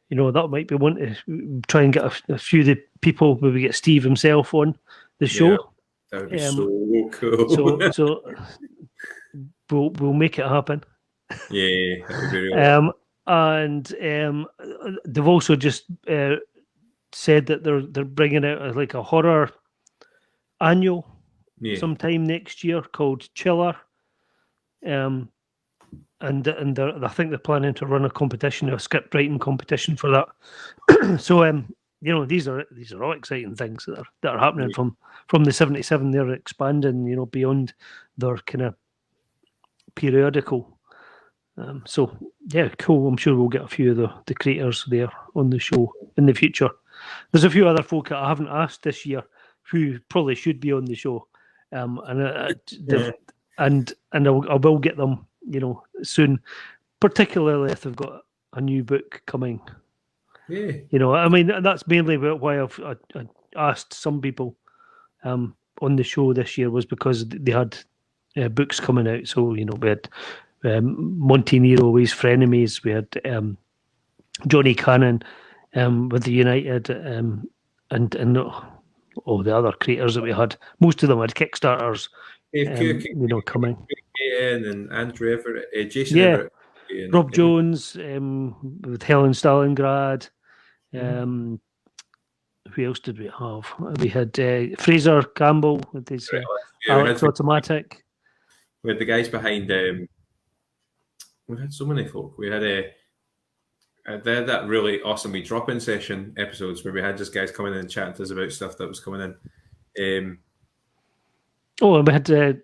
you know, that might be one to try and get a few of the people, maybe get Steve himself on the show.
Yeah, that would be so cool.
So we'll make it happen.
Yeah, that would be really
and they've also just said that they're bringing out like a horror annual sometime next year called Chiller. And I think they're planning to run a script writing competition for that. So you know, these are all exciting things that are happening from the 77. They're expanding, you know, beyond their kind of periodical. So yeah, cool. I'm sure we'll get a few of the creators there on the show in the future. There's a few other folk that I haven't asked this year who probably should be on the show, and I will get them, you know, soon, particularly if they've got a new book coming.
Yeah.
You know, I mean, that's mainly why I've asked some people on the show this year, was because they had books coming out. So, you know, we had Monty Nero, his Frenemies, we had Johnny Cannon with the United, and all the other creators that we had. Most of them had Kickstarters, you know, coming.
And Andrew Everett, Jason
Everett. Rob Jones with Helen Stalingrad. Who else did we have? We had Fraser Campbell with his Alex Automatic.
We had the guys behind. We've had so many folk. We had they had that really awesome drop-in session episodes where we had just guys coming in and chatting to us about stuff that was coming in.
And we had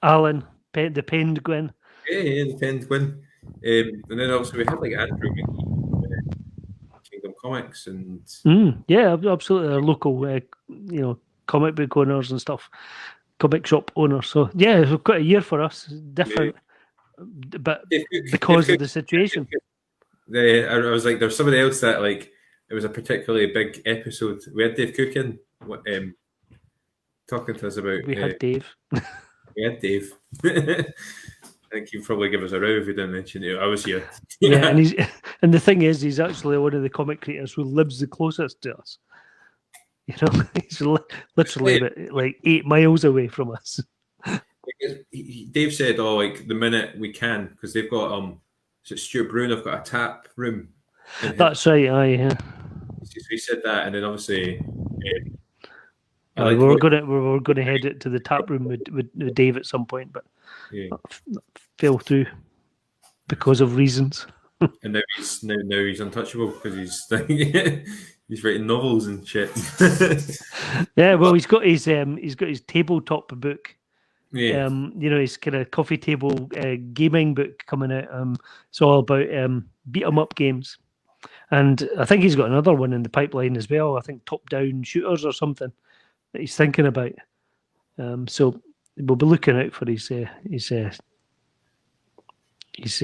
Alan, the Penguin.
Yeah, the Penguin. And then also we had like Andrew McGee, Kingdom Comics, and
absolutely, our local, you know, comic book owners and stuff, comic shop owners. So yeah, it was quite a year for us, different, but because of the situation.
I was like, there's somebody else that like it was a particularly big episode. We had Dave Cook in, talking to us about.
We had Dave.
We had Dave. I think he'd probably give us a row if we didn't mention it. I was here.
Yeah, and the thing is, he's actually one of the comic creators who lives the closest to us. You know, he's literally about, like 8 miles away from us.
Dave said, "Oh, like the minute we can, because they've got Stuart Brown have got a tap room."
That's right. Yeah.
So he said that, and then obviously.
we were going to head it to the tap room with Dave at some point, but fell through because of reasons.
And now he's untouchable because he's writing novels and shit.
Yeah, well, he's got his tabletop book.
Yeah.
You know, his kind of coffee table gaming book coming out. It's all about beat 'em up games, and I think he's got another one in the pipeline as well. I think top-down shooters or something that he's thinking about. So we'll be looking out for his his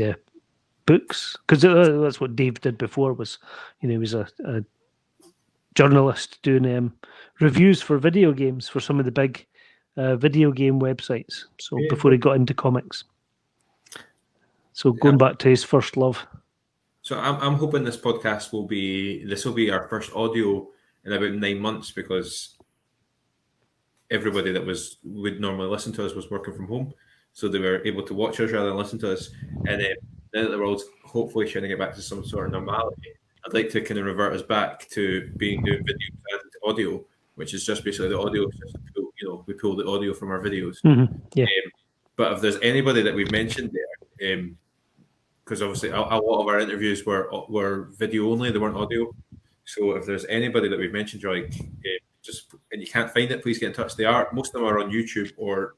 books, because that's what Dave did before. Was he was a journalist doing reviews for video games for some of the big video game websites. So before he got into comics, so going back to his first love.
So I'm hoping this podcast will be our first audio in about 9 months, because everybody that would normally listen to us was working from home, so they were able to watch us rather than listen to us. And then now that the world's hopefully trying to get back to some sort of normality, I'd like to kind of revert us back to doing video and audio, which is just basically the audio. We pull the audio from our videos.
Mm-hmm. Yeah.
But if there's anybody that we've mentioned there, because obviously a lot of our interviews were video only, they weren't audio. So if there's anybody that we've mentioned, you're like, and you can't find it, please get in touch. Most of them are on YouTube or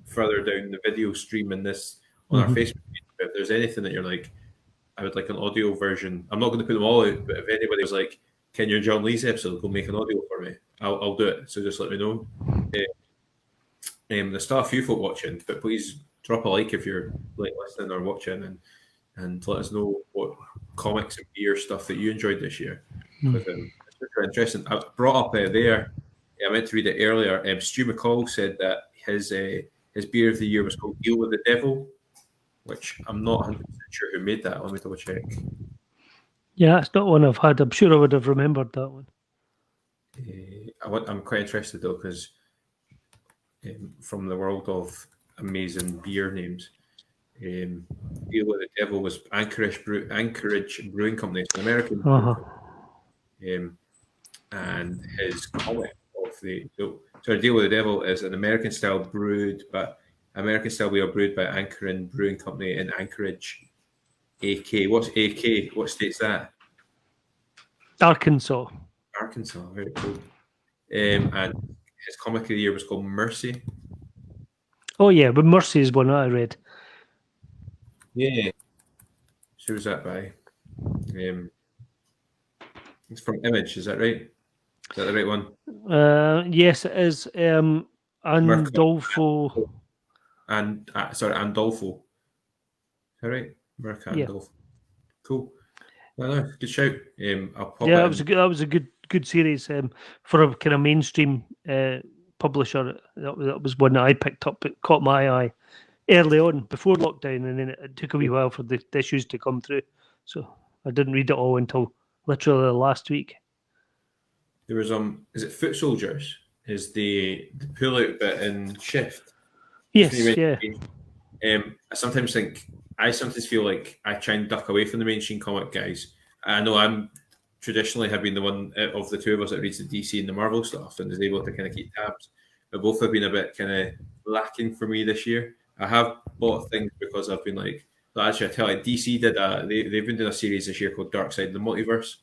further down the video stream in this on our Facebook page. If there's anything that you're like, I would like an audio version, I'm not going to put them all out, but if anybody was like, can your John Lee's episode go make an audio for me, I'll do it. So just let me know. There's still a few folk watching, but please drop a like if you're like listening or watching, and let us know what comics and beer stuff that you enjoyed this year. It's super interesting. I brought up there. I meant to read it earlier. Stu McCall said that his beer of the year was called Deal with the Devil, which I'm not 100% sure who made that. Let me double check.
Yeah, it's not one I've had. I'm sure I would have remembered that one.
I'm quite interested though, because from the world of amazing beer names, Deal with the Devil was Anchorage Brewing Company, it's an American. And his comic of Deal with the Devil is an American style beer brewed by Anchorin Brewing Company in Anchorage, AK. What's AK? What state's that?
Arkansas,
very cool. And his comic of the year was called Mercy.
Oh yeah, but Mercy is one I read.
Yeah. So who's that by? It's from Image, is that right? Is that the right one?
Yes, it is. Andolfo.
Andolfo. Is that right? Mirka Andolfo. Cool. No, good shout. I'll pop
that was a good series for a kind of mainstream publisher. That was one that I picked up. It caught my eye early on before lockdown, and then it took a wee while for the issues to come through. So I didn't read it all until literally last week.
There was is it Foot Soldiers? Is the pull out bit in Shift?
Yes, yeah.
I sometimes feel like I try and duck away from the mainstream comic guys. I know I'm traditionally have been the one of the two of us that reads the DC and the Marvel stuff and is able to kind of keep tabs. But both have been a bit kind of lacking for me this year. I have bought things because I've been like, actually I tell you, DC did they've been doing a series this year called Dark Side of the Multiverse,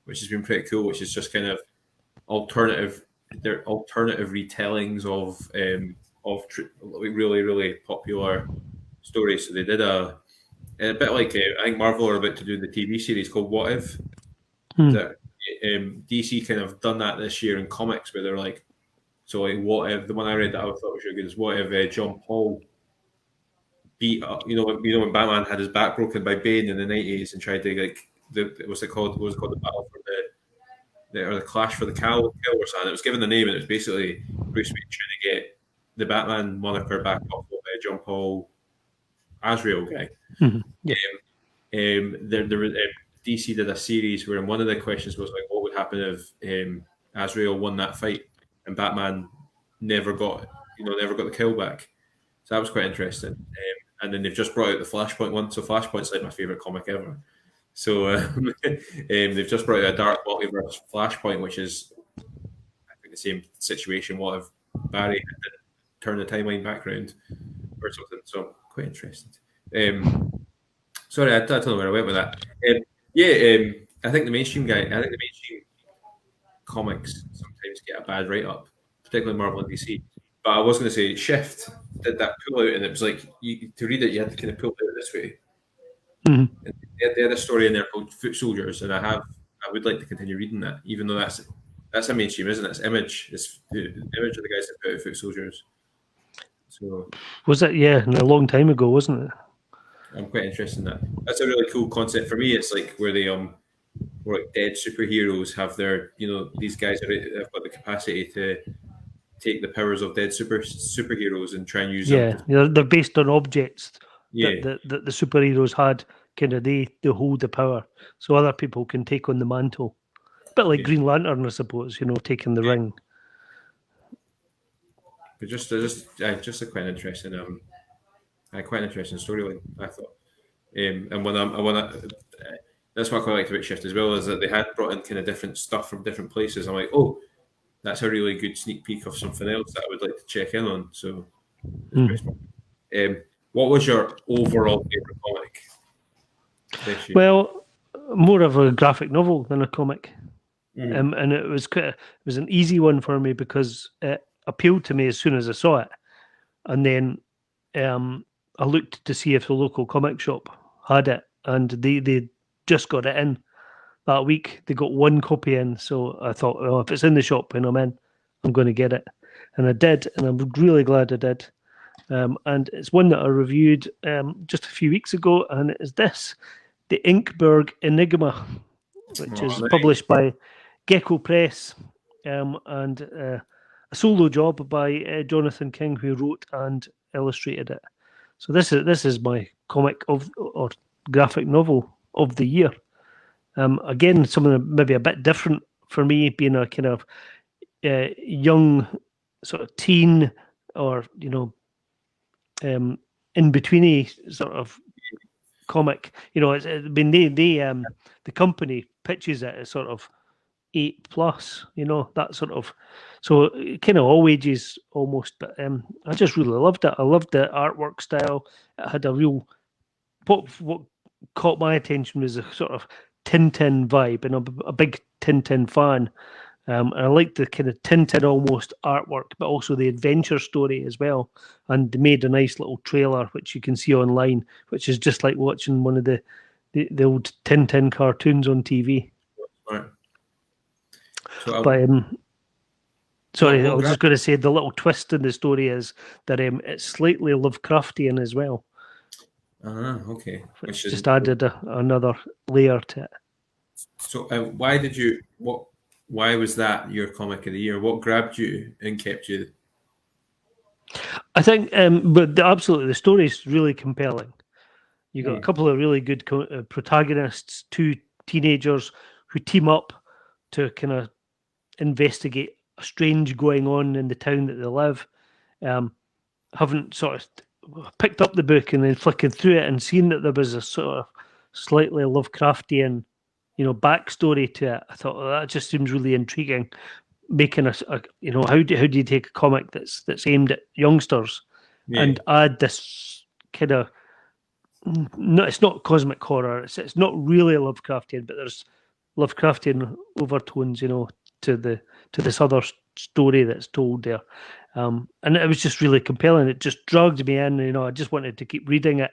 which has been pretty cool, which is just kind of alternative retellings of really, really popular stories. So they did a bit like I think Marvel are about to do the TV series called What If. That DC kind of done that this year in comics, where they're like, so like what if the one I read that I thought was really good is what if John Paul beat up, when Batman had his back broken by Bane in the 90s and tried to what was it called the battle for the clash for the cow or something. It was given the name, and it was basically Bruce Wayne trying to get the Batman moniker back off of John Paul Azrael guy. DC did a series where one of the questions was like, what would happen if Azrael won that fight and Batman never got the kill back? So that was quite interesting. And then they've just brought out the Flashpoint one. So Flashpoint's like my favorite comic ever. So they've just brought out a Dark Multiverse Flashpoint, which is I think the same situation. What if Barry had to turn the timeline back around or something? So quite interesting. Sorry, I don't know where I went with that. I think the mainstream comics sometimes get a bad write-up, particularly Marvel and DC. But I was going to say Shift did that pull out, and it was like to read it, you had to kind of pull it out this way. And they had a story in there called Foot Soldiers, and I would like to continue reading that, even though that's a mainstream, isn't it? It's Image. It's the Image of the guys that put out Foot Soldiers. So
was it? Yeah, a long time ago, wasn't it?
I'm quite interested in that. That's a really cool concept for me. It's like where they where like dead superheroes have their, these guys have got the capacity to take the powers of dead superheroes and try and use them
Yeah,
to.
they're based on objects
Yeah,
that the superheroes had. Kind of they hold the power, so other people can take on the mantle. A bit like
yeah.
Green Lantern, I suppose. Taking the ring.
But just a quite an interesting storyline, I thought. And that's what I quite liked about Shift as well, is that they had brought in kind of different stuff from different places. I'm like, oh, that's a really good sneak peek of something else that I would like to check in on. So it's pretty smart. What was your overall favorite comic this year?
Well, more of a graphic novel than a comic.
Mm.
And it was an easy one for me because it appealed to me as soon as I saw it, and then I looked to see if the local comic shop had it, and they just got it in that week. They got one copy in, so I thought, well, if it's in the shop when I'm in, I'm going to get it, and I did, and I'm really glad I did. And it's one that I reviewed just a few weeks ago, and it is this, the Inkberg Enigma, which is
Nice.
published by Gecko Press, and a solo job by Jonathan King, who wrote and illustrated it. So this is my comic or graphic novel of the year. Again, something maybe a bit different for me, being a kind of young sort of teen, or in betweeny sort of comic. I mean, the company pitches it as sort of 8+, that sort of, so kind of all ages almost. But I just really loved it. I loved the artwork style. It had a real, what caught my attention was a sort of Tintin vibe, and I'm a big Tintin fan. And I liked the kind of Tintin almost artwork, but also the adventure story as well. And they made a nice little trailer, which you can see online, which is just like watching one of the old Tintin cartoons on TV.
Right. So
But sorry, I was
grab-
just going to say the little twist in the story is that it's slightly Lovecraftian as well,
okay.
which just added another layer to it.
So why was that your comic of the year? What grabbed you and kept you?
I think, but absolutely, the story is really compelling. You got a couple of really good protagonists, two teenagers who team up to kind of investigate a strange going on in the town that they live. Haven't sort of picked up the book and then flicking through it and seen that there was a sort of slightly Lovecraftian, backstory to it. I thought, oh, that just seems really intriguing. Making how do you take a comic that's aimed at youngsters and add this kind of, no, it's not cosmic horror. It's not really Lovecraftian, but there's Lovecraftian overtones, to this other story that's told there. And it was just really compelling. It just dragged me in. I just wanted to keep reading it,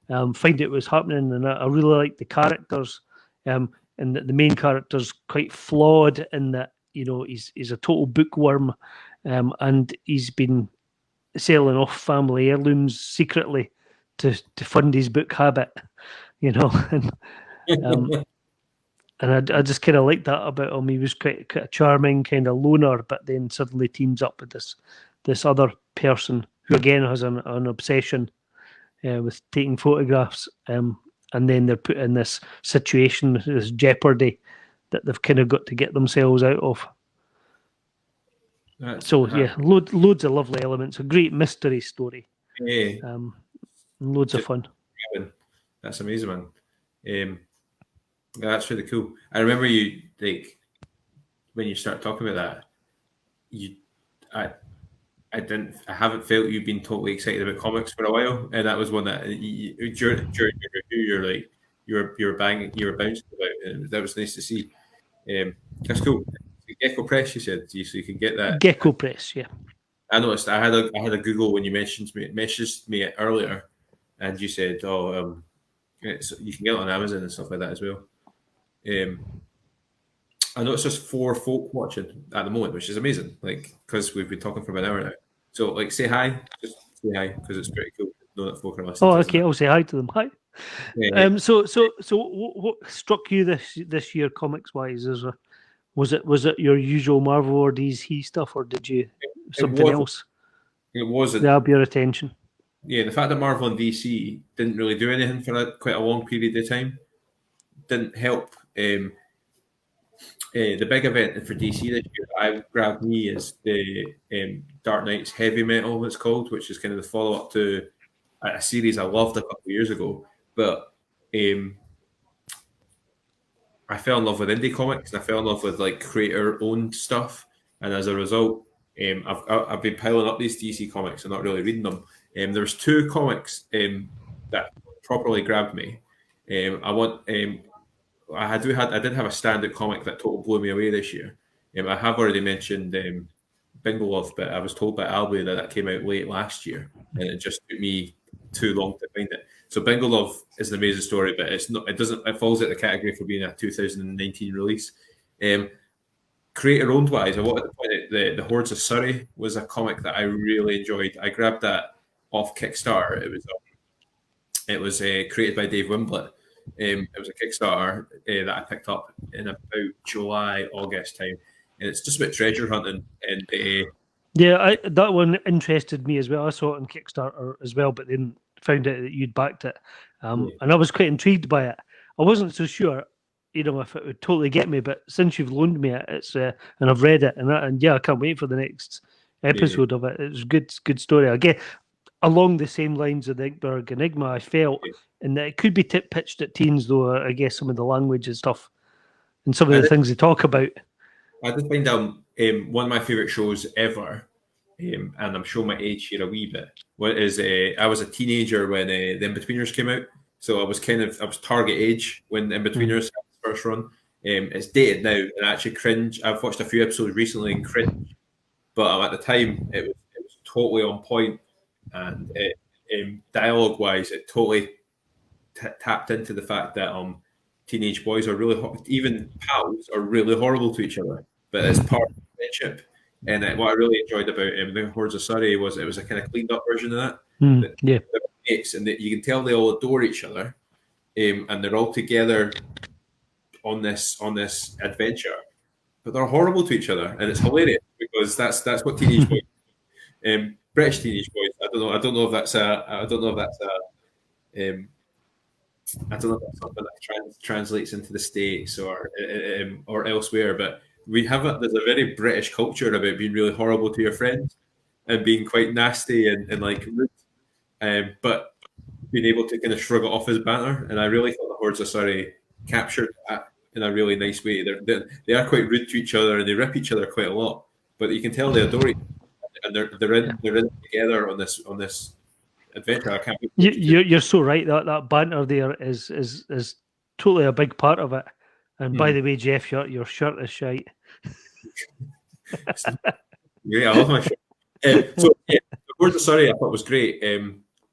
find out what was happening, and I really liked the characters. And the main character's quite flawed in that he's a total bookworm, and he's been selling off family heirlooms secretly to fund his book habit, and and I just kind of liked that about him. He was quite a charming kind of loner, but then suddenly teams up with this other person who again has an obsession with taking photographs, and then they're put in this situation, this jeopardy that they've kind of got to get themselves out of. Yeah, loads of lovely elements. A great mystery story.
Yeah.
Loads of fun.
That's amazing, man. That's really cool. I remember you when you start talking about that. I haven't felt you've been totally excited about comics for a while, and that was one that during your review you were bouncing about, and that was nice to see. That's cool. Gecko Press, you said, so you can get that.
Gecko Press, yeah.
I noticed. I had a Google when you messaged me earlier, and you said, "Oh, you can get it on Amazon and stuff like that as well." I noticed there's 4 folk watching at the moment, which is amazing. Because we've been talking for about an hour now. So say hi, just say hi because it's pretty cool know that folk are listening.
Oh, okay. I'll say hi to them. Hi. So what struck you this year, comics wise? Was it your usual Marvel or DC stuff, or did you something else?
It wasn't.
Grab your attention.
Yeah, the fact that Marvel and DC didn't really do anything for quite a long period of time didn't help. The big event for DC this year I grabbed me is the Dark Knight's Heavy Metal, it's called, which is kind of the follow up to a series I loved a couple of years ago. But I fell in love with indie comics, and I fell in love with like creator-owned stuff, and as a result, I've been piling up these DC comics and not really reading them. There's two comics that properly grabbed me. I did have a standard comic that totally blew me away this year. I have already mentioned Bingo Love, but I was told by Albie that came out late last year, and it just took me too long to find it. So Bingo Love is an amazing story, but it's not. It falls out the category for being a 2019 release. Creator-owned wise, I wanted to point out the Hordes of Surrey was a comic that I really enjoyed. I grabbed that off Kickstarter. It was created by Dave Wimblett. It was a Kickstarter that I picked up in about July, August time, and it's just about treasure hunting. And
that one interested me as well. I saw it on Kickstarter as well, but then found out that you'd backed it, and I was quite intrigued by it. I wasn't so sure, if it would totally get me, but since you've loaned me it, it's and I've read it, and I can't wait for the next episode of it. It's good story. Again, along the same lines of the Iceberg Enigma, I felt, and that it could be pitched at teens, though. I guess some of the language and stuff, and some of the things they talk about.
I did find out one of my favorite shows ever, and I'm showing my age here a wee bit. I was a teenager when the Inbetweeners came out, so I was target age when Inbetweeners first run. It's dated now, and I actually cringe. I've watched a few episodes recently and cringe, but at the time it was totally on point, and dialogue wise, it totally tapped into the fact that teenage boys are really even pals are really horrible to each other, but it's part of friendship. And what I really enjoyed about the Hordes of Surrey was it was a kind of cleaned up version of that. Mates, and you can tell they all adore each other, and they're all together on this adventure, but they're horrible to each other, and it's hilarious because that's what teenage boys, British teenage boys. I don't know if that's something that translates into the States or elsewhere, but there's a very British culture about being really horrible to your friends and being quite nasty and like rude, but being able to kind of shrug it off as banter. And I really thought the Hordes of Surrey captured that in a really nice way. They are quite rude to each other and they rip each other quite a lot, but you can tell they adore each other, and they're in together on this adventure. I can't.
You're so right. That banter there is totally a big part of it. And by the way, Jeff, your shirt is shite.
Yeah, I love my shirt. The Hordes of Surrey I thought was great.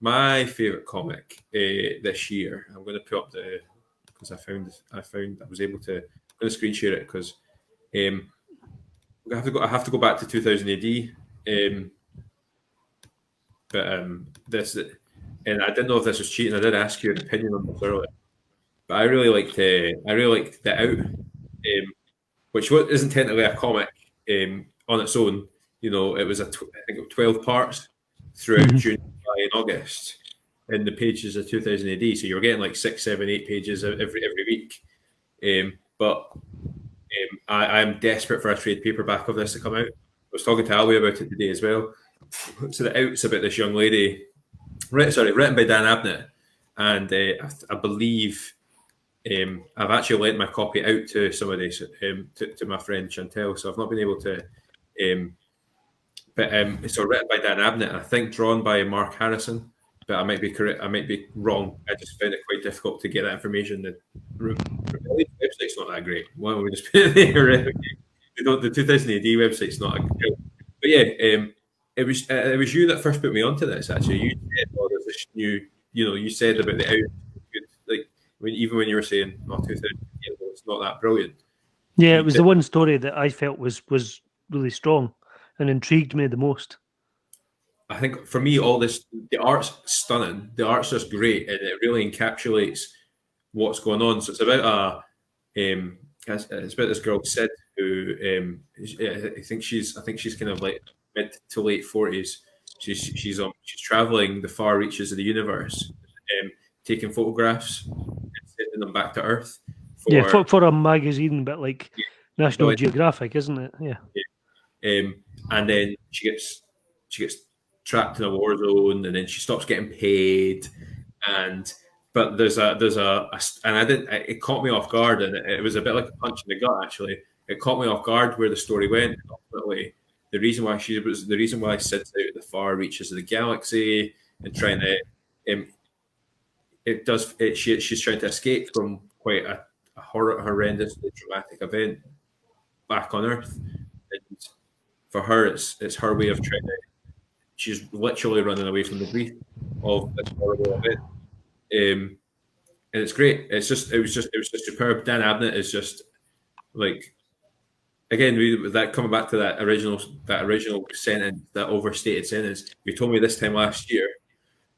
My favourite comic this year, I'm going to put up because I was able to. I'm going to screen share it because I have to go back to 2000 AD. This, and I didn't know if this was cheating. I did ask you an opinion on this earlier, but I really liked The Out, which isn't technically a comic on its own. It was I think it was 12 parts throughout June, July, and August in the pages of 2000 AD. So you're getting like 6, 7, 8 pages every week. But I'm desperate for a trade paperback of this to come out. I was talking to Albie about it today as well. So The Out's about this young lady, written by Dan Abnett, and I believe I've actually lent my copy out to somebody, to my friend Chantel. So I've not been able to. So written by Dan Abnett, I think drawn by Mark Harrison, but I might be correct. I might be wrong. I just found it quite difficult to get that information. The website's not that great. Why don't we just put it there? The 2000 AD website's not great. But yeah, it was you that first put me onto this. Actually, you said, "Oh, there's this new." You said about The Out. Like even when you were saying, "Not 2000, it's not that brilliant."
Yeah, it was the one story that I felt was really strong and intrigued me the most.
I think for me, all this, the art's stunning. The art's just great, and it really encapsulates what's going on. So it's about it's about this girl Sid who I think she's kind of like mid to late 40s. She's traveling the far reaches of the universe, taking photographs and sending them back to Earth
for a magazine, but like National Geographic, isn't it? Yeah.
And then she gets trapped in a war zone, and then she stops getting paid, but there's a and I didn't it caught me off guard, and it was a bit like a punch in the gut actually. It caught me off guard where the story went. Ultimately, the reason why Sid's out at the far reaches of the galaxy and trying to she's trying to escape from quite a horrendously traumatic event back on Earth, and for her it's her way of trying to. She's literally running away from the grief of this horrible event, and it's great. It was just superb. Dan Abnett is just like, again, that coming back to that original sentence, that overstated sentence. You told me this time last year,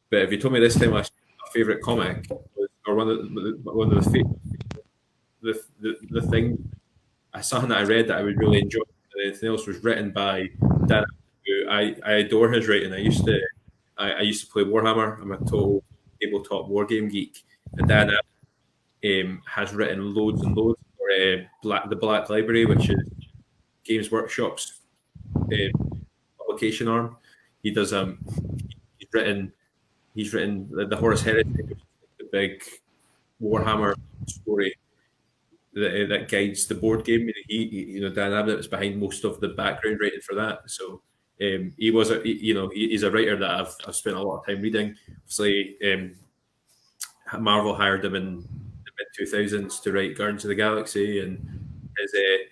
but if you told me this time last year, my favorite comic or one of the thing, something that I read that I would really enjoy, and anything else was written by Dan. I adore his writing. I used to play Warhammer. I'm a total tabletop war game geek, and Dan has written loads and loads for the Black Library, which is Games Workshop's publication arm. He does he's written the Horus Heresy, which is the big Warhammer story that guides the board game. Dan Abnett was behind most of the background writing for that, so. He's a writer that I've spent a lot of time reading. Obviously, Marvel hired him in the mid 2000s to write Guardians of the Galaxy, and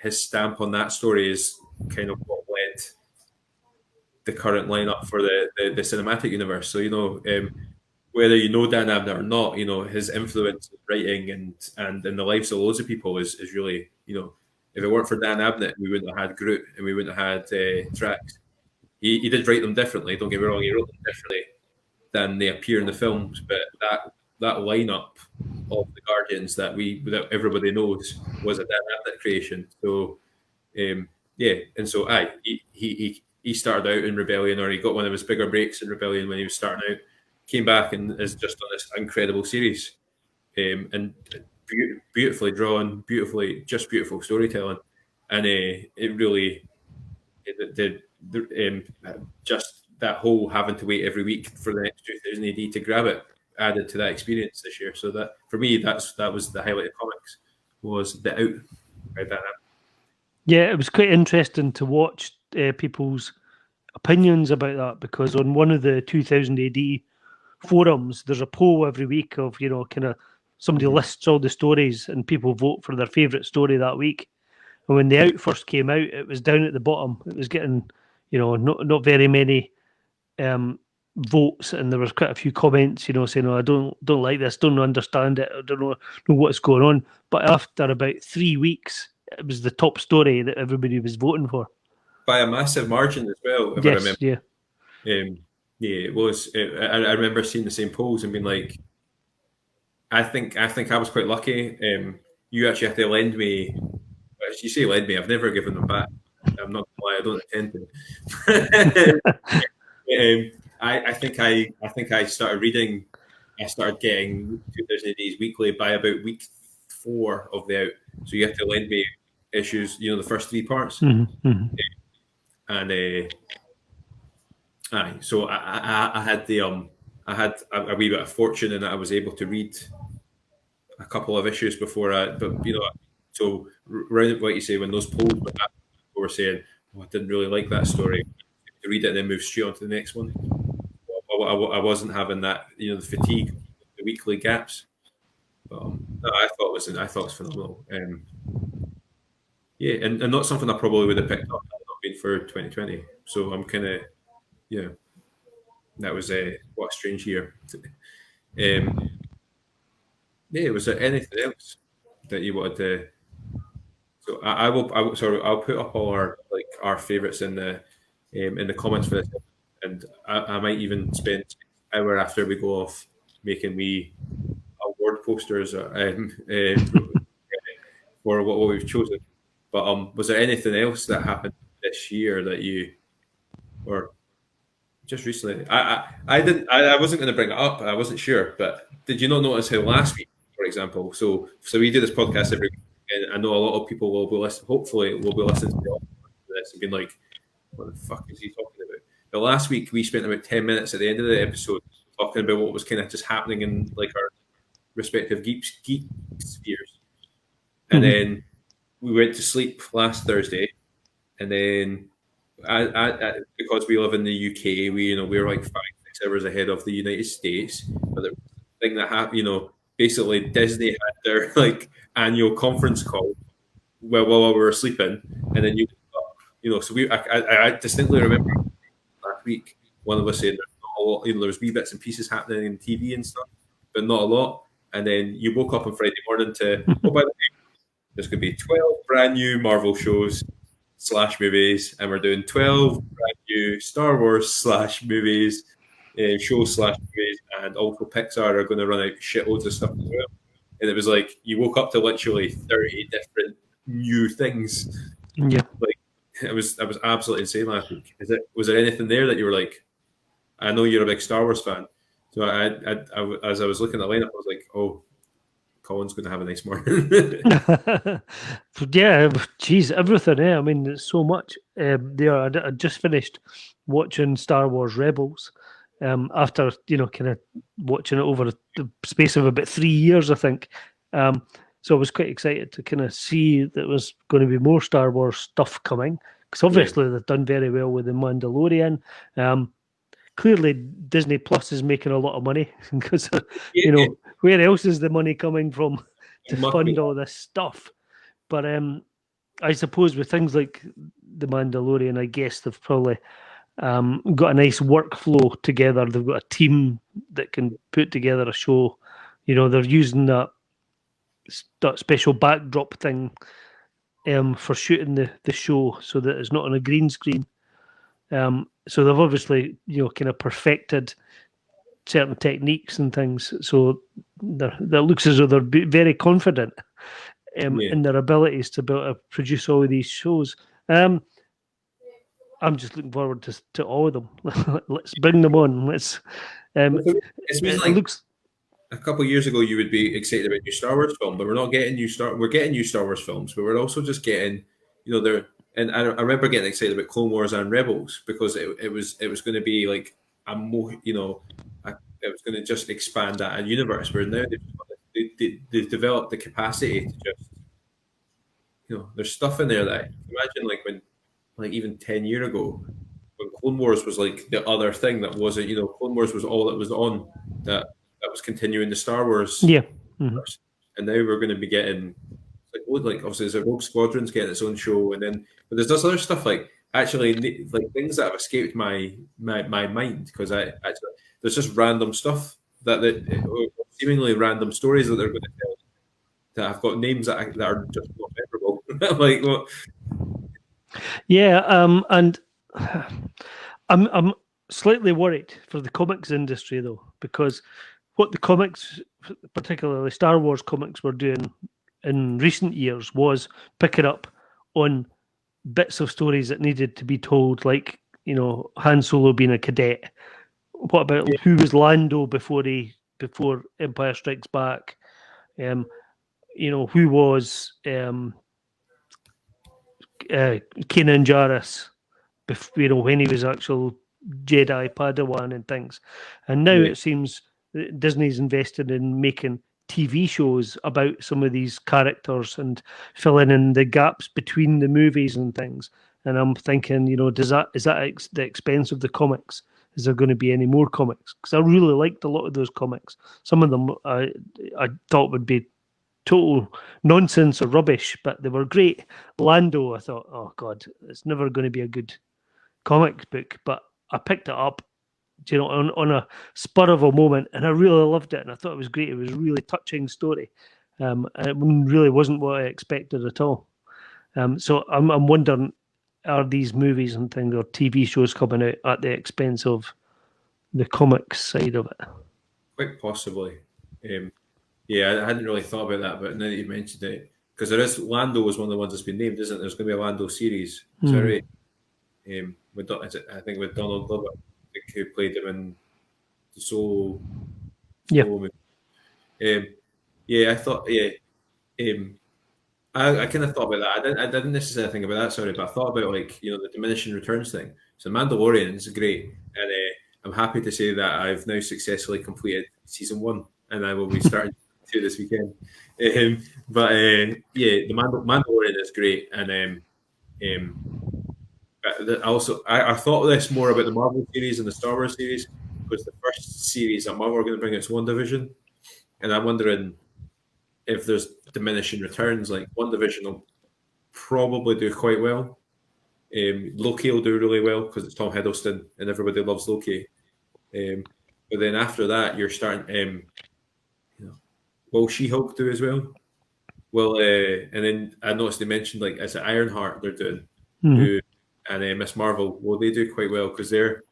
his stamp on that story is kind of what led the current lineup for the cinematic universe. So whether you know Dan Abnett or not, his influence in writing and in the lives of loads of people is really, if it weren't for Dan Abnett, we wouldn't have had Groot and we wouldn't have had Drax. He did write them differently. Don't get me wrong. He wrote them differently than they appear in the films. But that lineup of the Guardians that everybody knows was a Dan Abnett creation. So and so he started out in Rebellion, or he got one of his bigger breaks in Rebellion when he was starting out. Came back and is just on this incredible series, and beautifully drawn, beautiful storytelling, and it really did. Just that whole having to wait every week for the next 2000 AD to grab it added to that experience this year. So that for me, that was the highlight of comics, was the out by Dan Abnett.
Yeah, it was quite interesting to watch people's opinions about that, because on one of the 2000 AD forums, there's a poll every week of kind of somebody lists all the stories and people vote for their favorite story that week. And when the out first came out, it was down at the bottom. It was getting not very many votes, and there was quite a few comments, saying, "Oh, I don't like this, don't understand it, I don't know what's going on." But after about 3 weeks, it was the top story that everybody was voting for
by a massive margin as well.
Yes, I remember.
It was. I remember seeing the same polls and being like, I think I was quite lucky. You actually have to lend me. As you say, lend me. I've never given them back. I'm not gonna lie, I don't intend to. I think I started reading. I started getting 2000 ADs weekly by about week 4 of the out. So you have to lend me issues. The first 3 parts.
Mm-hmm.
And so I had I had a wee bit of fortune in that I was able to read a couple of issues before so around what you say, when those polls were up, people were saying, "Oh, I didn't really like that story," to read it and then move straight on to the next one. I wasn't having that, the fatigue, the weekly gaps. But no, I thought it was phenomenal. And not something I probably would have picked up had it not been for 2020. So I'm kind of, that was what a strange year. Was there anything else that you wanted to? So I'll put up all our favorites in the comments for this, and I might even spend an hour after we go off making me award posters for what we've chosen. But was there anything else that happened this year that you, or just recently? I didn't. I wasn't going to bring it up. I wasn't sure, but did you not notice how last week, for example? So we do this podcast every week, and I know a lot of people will be listening. Hopefully, will be listening to this and being like, "What the fuck is he talking about?" But last week we spent about 10 minutes at the end of the episode talking about what was kind of just happening in like our respective geek spheres, and then we went to sleep last Thursday, and then because we live in the UK, we're like 5-6 hours ahead of the United States. But the thing that happened, basically Disney had their like annual conference call while we were sleeping, and then so I distinctly remember last week one of us saying there's not a lot, there was wee bits and pieces happening in TV and stuff, but not a lot. And then you woke up on Friday morning to, oh, by the way, there's going to be 12 brand new Marvel shows / movies, and we're doing 12 brand new Star Wars / movies, shows / movies, and also Pixar are going to run out shitloads of stuff as well. And it was like you woke up to literally 30 different new things.
Yeah,
like it was absolutely insane last week. Was there anything there that you were like? I know you're a big Star Wars fan, so I as I was looking at the lineup, I was like, oh, Colin's going to have a nice morning.
Yeah, geez, everything. I mean, there's so much. There, I just finished watching Star Wars Rebels. After kind of watching it over the space of about 3 years, I think. So I was quite excited to kind of see that there was going to be more Star Wars stuff coming, because obviously they've done very well with The Mandalorian. Clearly, Disney Plus is making a lot of money because where else is the money coming from to fund all this stuff? But I suppose with things like The Mandalorian, I guess they've probably got a nice workflow together. They've got a team that can put together a show. They're using that special backdrop thing for shooting the show, so that it's not on a green screen. So they've obviously kind of perfected certain techniques and things. So that looks as though they're very confident in their abilities to be able to produce all of these shows. I'm just looking forward to all of them. Let's bring them on. It looks.
A couple of years ago, you would be excited about new Star Wars film, but we're not getting We're getting new Star Wars films, but we're also just getting, And I remember getting excited about Clone Wars and Rebels because it was going to be like it was going to just expand that universe. Where now they've developed the capacity to just, there's stuff in there that imagine when even 10 years ago, when Clone Wars was like the other thing that wasn't, Clone Wars was all that was on that was continuing the Star Wars.
Yeah.
Universe. And now we're going to be getting obviously there's a Rogue Squadron's getting its own show, but there's this other stuff like things that have escaped my mind because there's just random stuff that seemingly random stories that they're going to tell that have got names that are just not memorable.
Yeah, and I'm slightly worried for the comics industry though, because what the comics, particularly Star Wars comics, were doing in recent years was picking up on bits of stories that needed to be told, like Han Solo being a cadet. What about who was Lando before Empire Strikes Back? Who was Kanan Jarrus? When he was actual Jedi Padawan and things. And now it seems that Disney's invested in making TV shows about some of these characters and filling in the gaps between the movies and things. And I'm thinking, is that at the expense of the comics? Is there going to be any more comics? Because I really liked a lot of those comics. Some of them I thought would be total nonsense or rubbish, but they were great. Lando, I thought, oh God, it's never going to be a good comic book, but I picked it up, on a spur of a moment, and I really loved it, and I thought it was great. It was a really touching story, and it really wasn't what I expected at all. So I'm wondering are these movies and things or TV shows coming out at the expense of the comics side of it?
Quite possibly. Yeah, I hadn't really thought about that, but now that you mentioned it, because there is Lando was one of the ones that's been named, isn't there? There's going to be a Lando series. Is that right? I think with Donald Glover, who played him in the Solo movie. Yeah, I thought. Yeah, I kind of thought about that. I didn't necessarily think about that. Sorry, but I thought about the diminishing returns thing. So Mandalorian is great, and I'm happy to say that I've now successfully completed season 1, and I will be starting 2 this weekend. But the Mandalorian is great, and I thought this more about the Marvel series and the Star Wars series, because the first series that Marvel are going to bring its WandaVision, and I'm wondering if there's diminishing returns. Like WandaVision will probably do quite well. Loki will do really well because it's Tom Hiddleston and everybody loves Loki. But then after that, you're starting. Will She-Hulk do as well? Well, and then I noticed they mentioned is it Ironheart they're doing, and Miss Marvel. Well, they do quite well because they're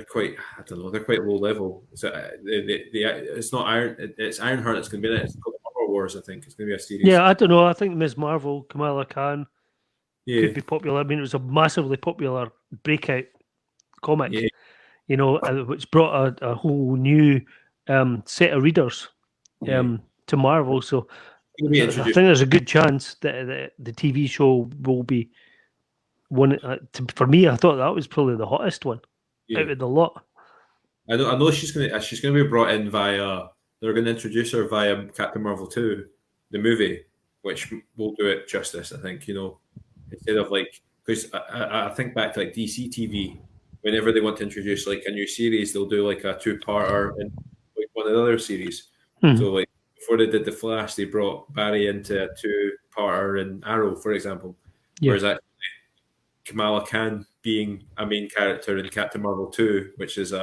quite, I don't know, they're quite low level. So it's not it's Ironheart that's going to be in it. It's called Armor Wars, I think. It's going to be a series.
Yeah, I don't know. I think Ms. Marvel, Kamala Khan, could be popular. I mean, it was a massively popular breakout comic, which brought a whole new set of readers to Marvel. So I think there's a good chance that the TV show will be one. For me, I thought that was probably the hottest one out of the lot.
I know she's gonna be brought in via. They're going to introduce her via Captain Marvel 2, the movie, which will do it justice. I think instead of because I think back to DC TV, whenever they want to introduce a new series, they'll do a 2-parter in one of the other series. So before they did the Flash, they brought Barry into a 2-parter in Arrow, for example. Whereas actually Kamala Khan being a main character in Captain Marvel 2, which is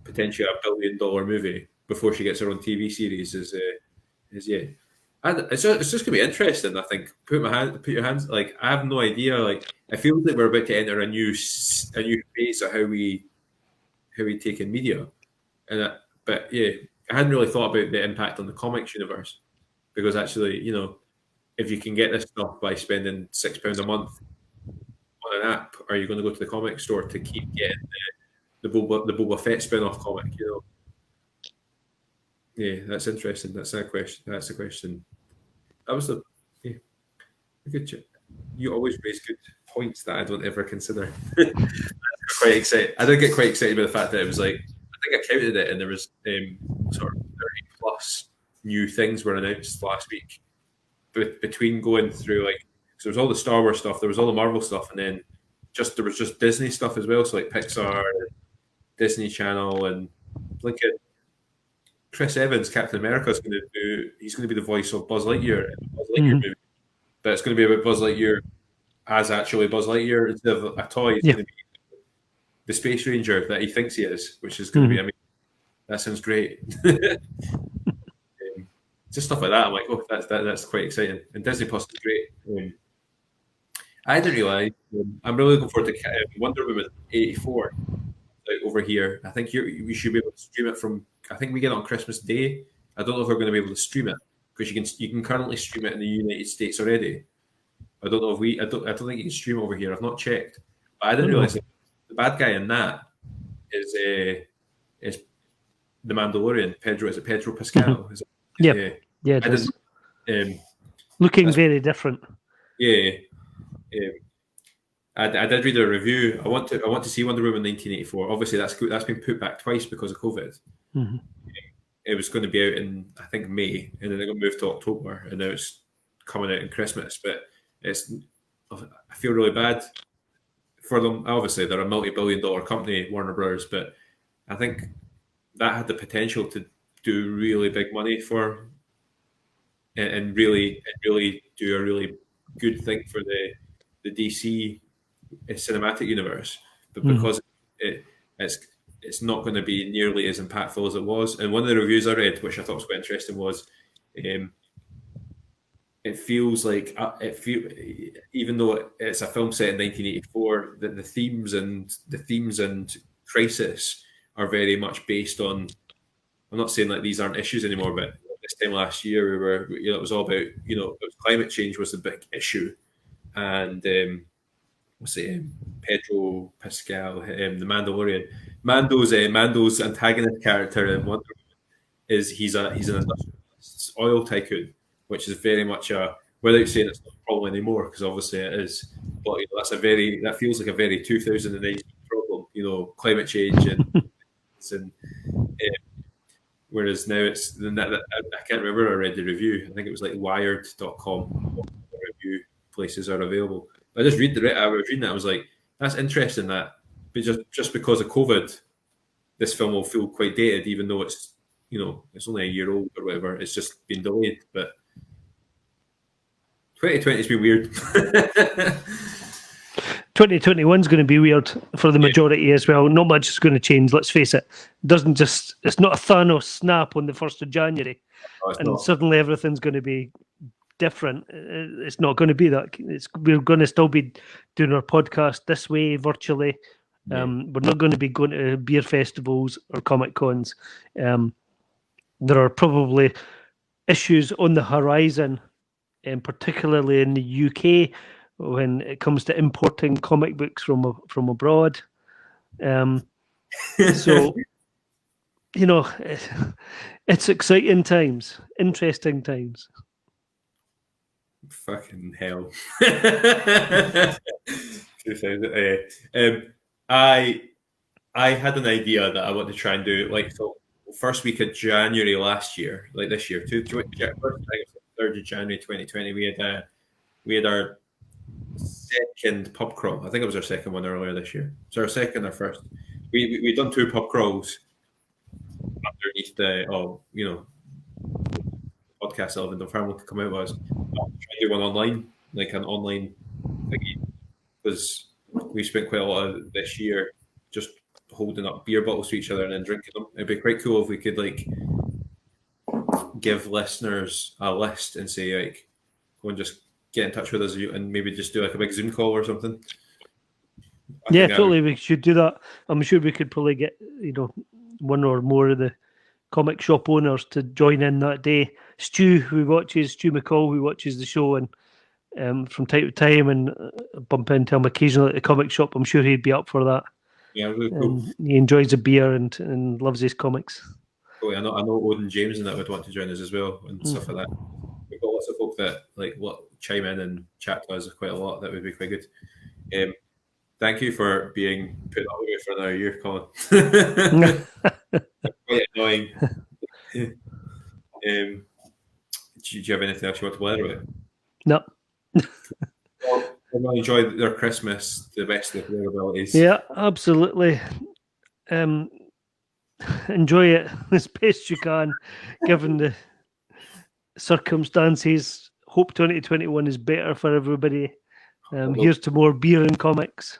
potentially $1 billion movie before she gets her own TV series, is and it's just gonna be interesting. I think put your hands. I have no idea. I feel like we're about to enter a new phase of how we take in media, but I hadn't really thought about the impact on the comics universe, because actually, if you can get this stuff by spending £6 a month on an app, are you going to go to the comic store to keep getting the Boba Fett spin-off comic? Yeah, that's interesting. That's a question. That's a question. That was a good. You always raise good points that I don't ever consider. Quite excited. I did get quite excited by the fact that it was I think I counted it, and there was sort of 30 plus new things were announced last week. Between going through so there was all the Star Wars stuff, there was all the Marvel stuff, and then there was just Disney stuff as well. So Pixar, and Disney Channel, and Chris Evans, Captain America, he's going to be the voice of Buzz Lightyear in the Buzz Lightyear movie. But it's going to be about Buzz Lightyear as actually Buzz Lightyear instead of a toy. It's going to be the Space Ranger that he thinks he is, which is going to be, that sounds great. Just stuff like that. I'm oh, that's quite exciting. And Disney Plus is great. I didn't realise. I'm really looking forward to Wonder Woman 84 over here. I think we should be able to stream it from. I think we get it on Christmas Day. I don't know if we're going to be able to stream it, because you can currently stream it in the United States already. I don't know if I don't think you can stream over here. I've not checked, but I didn't realize the bad guy in that is the Mandalorian. Pedro, is it Pedro Pascal?
Yeah, it is. Looking very different.
Yeah. I did read a review. I want to see Wonder Woman 1984. Obviously, that's been put back twice because of COVID. It was going to be out in, I think, May, and then it got moved to October, and now it's coming out in Christmas. But I feel really bad for them. Obviously, they're a multi-billion-dollar company, Warner Brothers, but I think that had the potential to do really big money and really do a really good thing for the DC cinematic universe. But because it's not going to be nearly as impactful as it was. And one of the reviews I read, which I thought was quite interesting, was it feels like even though it's a film set in 1984, that the themes and crisis are very much based on. I'm not saying like these aren't issues anymore, but this time last year we were, it was all about, it was climate change was the big issue, and what's it, Pedro Pascal, the Mandalorian, Mando's antagonist character in Wonder Woman he's an industrialist oil tycoon, which is very much without saying it's not a problem anymore, because obviously it is, but that feels like a very 2009 problem, climate change and whereas now it's I can't remember. I read the review. I think it was like Wired.com. Review places are available. I just I was reading that. I was like, that's interesting. That, but just because of COVID, this film will feel quite dated, even though it's it's only a year old or whatever. It's just been delayed. But 2020's been weird.
2021 is going to be weird for the majority as well. Not much is going to change. Let's face it. It's not a Thanos snap on the 1st of January, suddenly everything's going to be different. It's not going to be that. We're going to still be doing our podcast this way virtually. We're not going to be going to beer festivals or comic cons. There are probably issues on the horizon, particularly in the UK, when it comes to importing comic books from abroad. So, it's exciting times, interesting times.
Fucking hell. I had an idea that I want to try and do, like, so first week of January last year, like this year, 3rd of January 2020, we had our second pub crawl. I think it was our second one earlier this year. So our second or first. We'd done 2 pub crawls underneath the podcast that Elvin Dunfermline could come out with us. Try to do one online, like an online thingy, because we spent quite a lot of this year just holding up beer bottles to each other and then drinking them. It'd be quite cool if we could like give listeners a list and say like, go and just get in touch with us and maybe just do like a big Zoom call or something.
Yeah, totally. We should do that. I'm sure we could probably get one or more of the comic shop owners to join in that day. Stu McCall, who watches the show and from time to time, and bump into him occasionally at the comic shop. I'm sure he'd be up for that.
Yeah, really cool.
He enjoys the beer and loves his comics.
Oh, I know Odin James and that would want to join us as well and stuff like that. We've got lots of folk that chime in and chat to us quite a lot. That would be quite good. Thank you for being put up with me for another year, Colin. Quite annoying. Do you have anything else you want to blare about?
No.
Well, everyone enjoy their Christmas to the best of their abilities.
Yeah, absolutely. Enjoy it as best you can, given the circumstances. Hope 2021 is better for everybody. Here's to more beer and comics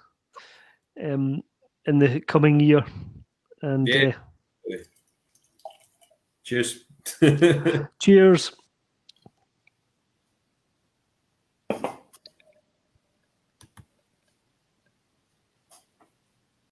in the coming year. And
cheers.
Cheers.